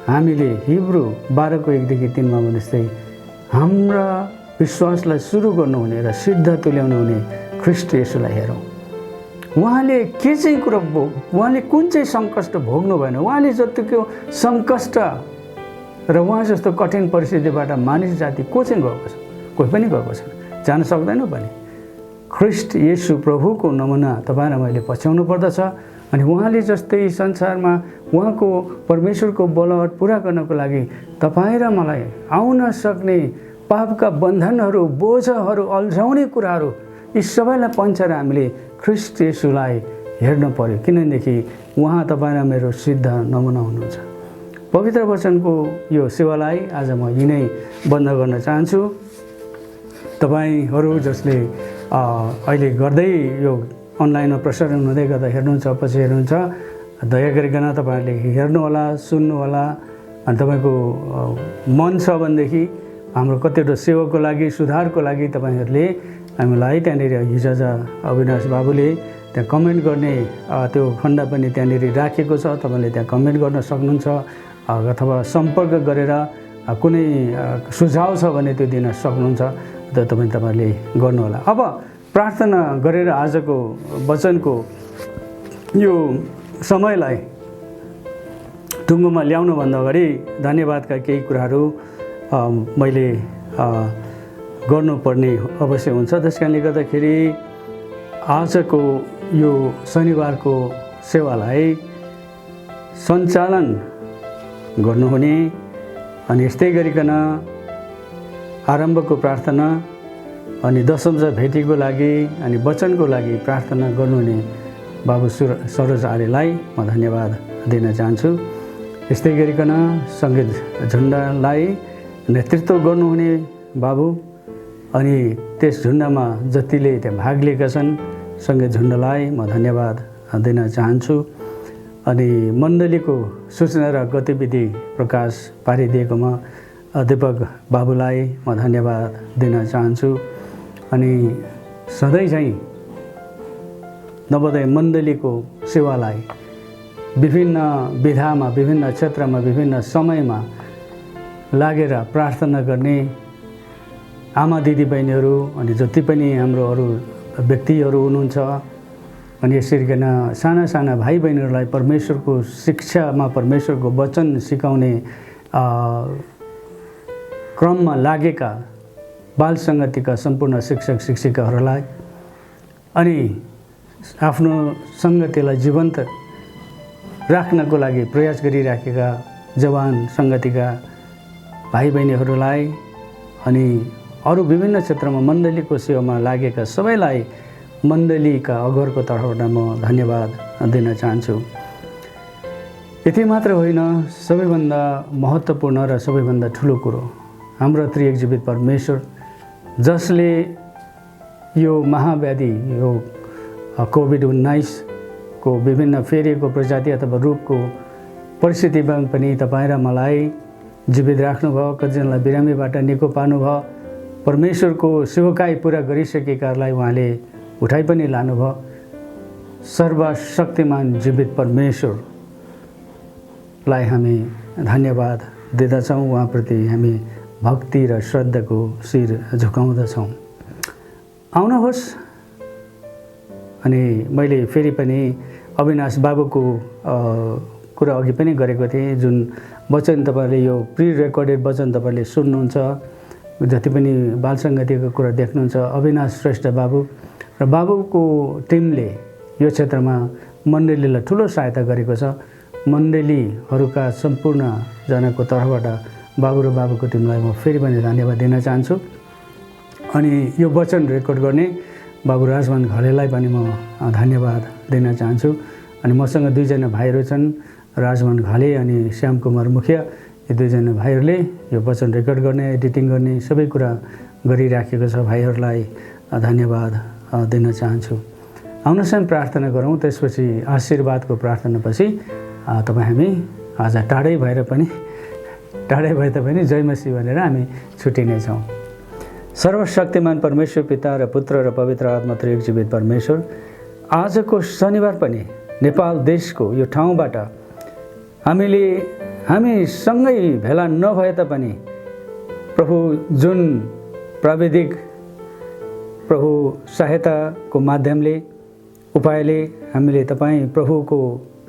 हामीले हिब्रू 12:1-3 भने जस्तै हाम्रा विश्वासलाई सुरु गर्नुहुने र सिद्ध तुल्याउनु हुने ख्रीष्ट येशूलाई हेरौँ। उहाँले के चाहिँ कुरो उहाँले कुन चाहिँ सङ्कष्ट भोग्नु भएन, उहाँले जतिको सङ्कष्ट र उहाँ जस्तो कठिन परिस्थितिबाट मानिस जाति को चाहिँ गएको छ? कोही पनि गएको छैन, जान सक्दैन पनि। ख्रीष्ट येशू प्रभुको नमुना तपाईँ र मैले पछ्याउनु पर्दछ। अनि उहाँले जस्तै संसारमा उहाँको परमेश्वरको बलवट पुरा गर्नको लागि तपाईँ र मलाई आउन सक्ने पापका बन्धनहरू, बोझहरू, अल्झाउने कुराहरू यी सबैलाई पन्छेर हामीले ख्रीष्ट येशूलाई हेर्न पर्यो, किनभनेदेखि उहाँ तपाईँ र मेरो सिद्ध नमुना हुनुहुन्छ। पवित्र वचनको यो सेवालाई आज म यिनै बन्द गर्न चाहन्छु। तपाईँहरू जसले अहिले गर्दै यो अनलाइनमा प्रसारण हुँदै गर्दा हेर्नुहुन्छ, पछि हेर्नुहुन्छ, दया गरिकन तपाईँहरूले हेर्नुहोला, सुन्नुहोला। अनि तपाईँको मन छ भनेदेखि हाम्रो कतिवटा सेवाको लागि, सुधारको लागि तपाईँहरूले हामीलाई त्यहाँनिर हिजो अविनाश बाबुले त्यहाँ कमेन्ट गर्ने त्यो खण्ड पनि त्यहाँनिर राखेको छ, तपाईँले त्यहाँ कमेन्ट गर्न सक्नुहुन्छ अथवा सम्पर्क गरेर कुनै सुझाव छ भने त्यो दिन सक्नुहुन्छ, तपाईँहरूले गर्नुहोला। अब प्रार्थना गरेर आजको वचनको यो समयलाई टुङ्गोमा ल्याउनुभन्दा अगाडि धन्यवादका केही कुराहरू मैले गर्नुपर्ने अवश्य हुन्छ। त्यस कारणले गर्दाखेरि आजको यो शनिबारको सेवालाई सञ्चालन गर्नुहुने अनि यस्तै गरिकन आरम्भको प्रार्थना अनि दशमज भेटीको लागि अनि वचनको लागि प्रार्थना गर्नुहुने बाबु सरोज आर्यलाई म धन्यवाद दिन चाहन्छु। यस्तै गरिकन सङ्गीत झुन्डालाई नेतृत्व गर्नुहुने बाबु अनि त्यस झुन्डामा जतिले त्यहाँ भाग लिएका छन् सङ्गीत झुन्डालाई म धन्यवाद दिन चाहन्छु। अनि मण्डलीको सूचना र गतिविधि प्रकाश पारिदिएकोमा दीपक बाबुलाई म धन्यवाद दिन चाहन्छु। अनि सधैँ चाहिँ नवोदय मण्डलीको सेवालाई विभिन्न विधामा, विभिन्न क्षेत्रमा, विभिन्न समयमा लागेर प्रार्थना गर्ने आमा दिदीबहिनीहरू अनि जति पनि हाम्रो अरू व्यक्तिहरू हुनुहुन्छ अनि यसरी गर्न साना साना भाइ बहिनीहरूलाई परमेश्वरको शिक्षामा, परमेश्वरको वचन सिकाउने क्रममा लागेका बाल सङ्गतिका सम्पूर्ण शिक्षक शिक्षिकाहरूलाई अनि आफ्नो सङ्गतिलाई जीवन्त राख्नको लागि प्रयास गरिराखेका जवान सङ्गतिका भाइ बहिनीहरूलाई अनि अरू विभिन्न क्षेत्रमा मण्डलीको सेवामा लागेका सबैलाई मण्डलीका अगरको तर्फबाट म धन्यवाद दिन चाहन्छु। यति मात्र होइन, सबैभन्दा महत्त्वपूर्ण र सबैभन्दा ठुलो कुरो हाम्रो त्रिएक जीवित परमेश्वर जसले यो महाव्याधि, यो कोभिड-19 को विभिन्न फेरिएको प्रजाति अथवा रूपको परिस्थितिमा पनि तपाईँ र मलाई जीवित राख्नुभयो, कतिजनालाई बिरामीबाट निको पार्नुभयो, परमेश्वरको सेवकाई पुरा गरिसकेकाहरूलाई उहाँले उठाइ पनि लानुभयो। सर्वशक्तिमान जीवित परमेश्वरलाई हामी धन्यवाद दिँदछौँ, उहाँप्रति हामी भक्ति र श्रद्धाको शिर झुकाउँदछौँ। आउनुहोस्, अनि मैले फेरि पनि अविनाश बाबुको कुरा अघि पनि गरेको थिएँ, जुन वचन तपाईँले यो प्रि रेकर्डेड वचन तपाईँले सुन्नुहुन्छ, जति पनि बाल सङ्गतिको कुरा देख्नुहुन्छ, अविनाश श्रेष्ठ बाबु र बाबुको टिमले यो क्षेत्रमा मण्डलीलाई ठुलो सहायता गरेको छ। मण्डलीहरूका सम्पूर्णजनाको तर्फबाट बाबु र बाबुको टिमलाई म फेरि पनि धन्यवाद दिन चाहन्छु। अनि यो वचन रेकर्ड गर्ने बाबु राजमान घलेलाई पनि म धन्यवाद दिन चाहन्छु। अनि मसँग दुईजना भाइहरू छन्, राजमान घले अनि श्याम कुमार मुखिया। यी दुईजना भाइहरूले यो वचन रेकर्ड गर्ने, एडिटिङ गर्ने सबै कुरा गरिराखेको छ। भाइहरूलाई धन्यवाद दिन चाहन्छु। आउनुहोस् हामी प्रार्थना गरौँ। त्यसपछि आशीर्वादको प्रार्थनापछि तपाईँ हामी आज टाढै भए तापनि जय मसीह भनेर हामी छुट्टिनेछौँ। सर्वशक्तिमान परमेश्वर पिता र पुत्र र पवित्र आत्मा त्रिएक जीवित परमेश्वर, आजको शनिबार पनि नेपाल देशको यो ठाउँबाट हामी सँगै भेला नभए तापनि प्रभु जुन प्राविधिक प्रभु सहायताको माध्यमले उपायले हामीले तपाईँ प्रभुको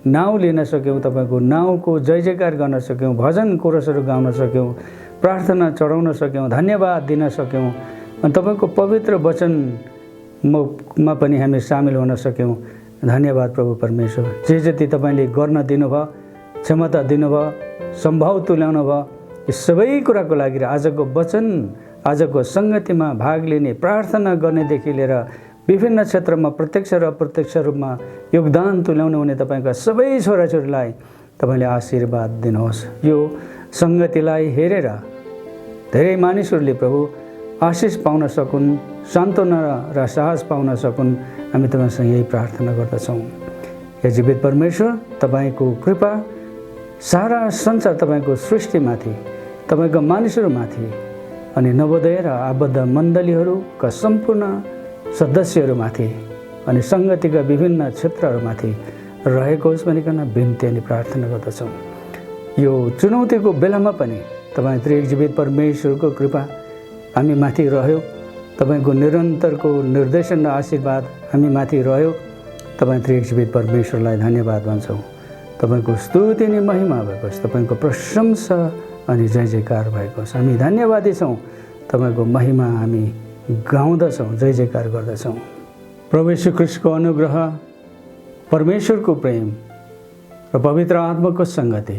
नाउँ लिन सक्यौँ, तपाईँको नाउँको जय जयकार गर्न सक्यौँ, भजन कोरसहरू गाउन सक्यौँ, प्रार्थना चढाउन सक्यौँ, धन्यवाद दिन सक्यौँ, अनि तपाईँको पवित्र वचनमा पनि हामी सामेल हुन सक्यौँ। धन्यवाद प्रभु परमेश्वर। जे जति तपाईँले गर्न दिनुभयो, क्षमता दिनुभयो, सम्भव तुल्याउनु भयो, यो सबै कुराको लागि र आजको वचन, आजको सङ्गतिमा भाग लिने, प्रार्थना गर्नेदेखि लिएर विभिन्न क्षेत्रमा प्रत्यक्ष र अप्रत्यक्ष रूपमा योगदान तुल्याउनु हुने तपाईँका सबै छोराछोरीलाई तपाईँले आशीर्वाद दिनुहोस्। यो सङ्गतिलाई हेरेर धेरै मानिसहरूले प्रभु आशिष पाउन सकुन्, सान्त्वना र साहस पाउन सकुन्, हामी तपाईँसँग यही प्रार्थना गर्दछौँ। हे जीवित परमेश्वर, तपाईँको कृपा सारा संसार तपाईँको सृष्टिमाथि, तपाईँको मानिसहरूमाथि अनि नवोदय र आबद्ध मण्डलीहरूका सम्पूर्ण सदस्यहरूमाथि अनि सङ्गतिका विभिन्न क्षेत्रहरूमाथि रहेको होस् भनिकन बिन्ती अनि प्रार्थना गर्दछौँ। यो चुनौतीको बेलामा पनि तपाईँ त्रिएक जीवित परमेश्वरको कृपा हामी माथि रह्यो, तपाईँको निरन्तरको निर्देशन र आशीर्वाद हामी माथि रह्यो। तपाईँ त्रिएक जीवित परमेश्वरलाई धन्यवाद भन्छौँ। तपाईँको स्तुति अनि महिमा भएको होस्, तपाईँको प्रशंसा अनि जय जयकार भएको होस्। हामी धन्यवादी छौँ, तपाईँको महिमा हामी गाउँदछौँ, जय जयकार गर्दछौँ। प्रभु यीशु ख्रीष्टको अनुग्रह, परमेश्वरको प्रेम र पवित्र आत्माको सङ्गति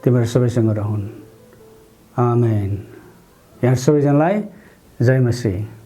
तिम्रो सबैसँग रहून्। आमेन। यहाँ सबैजनालाई जय मसीह।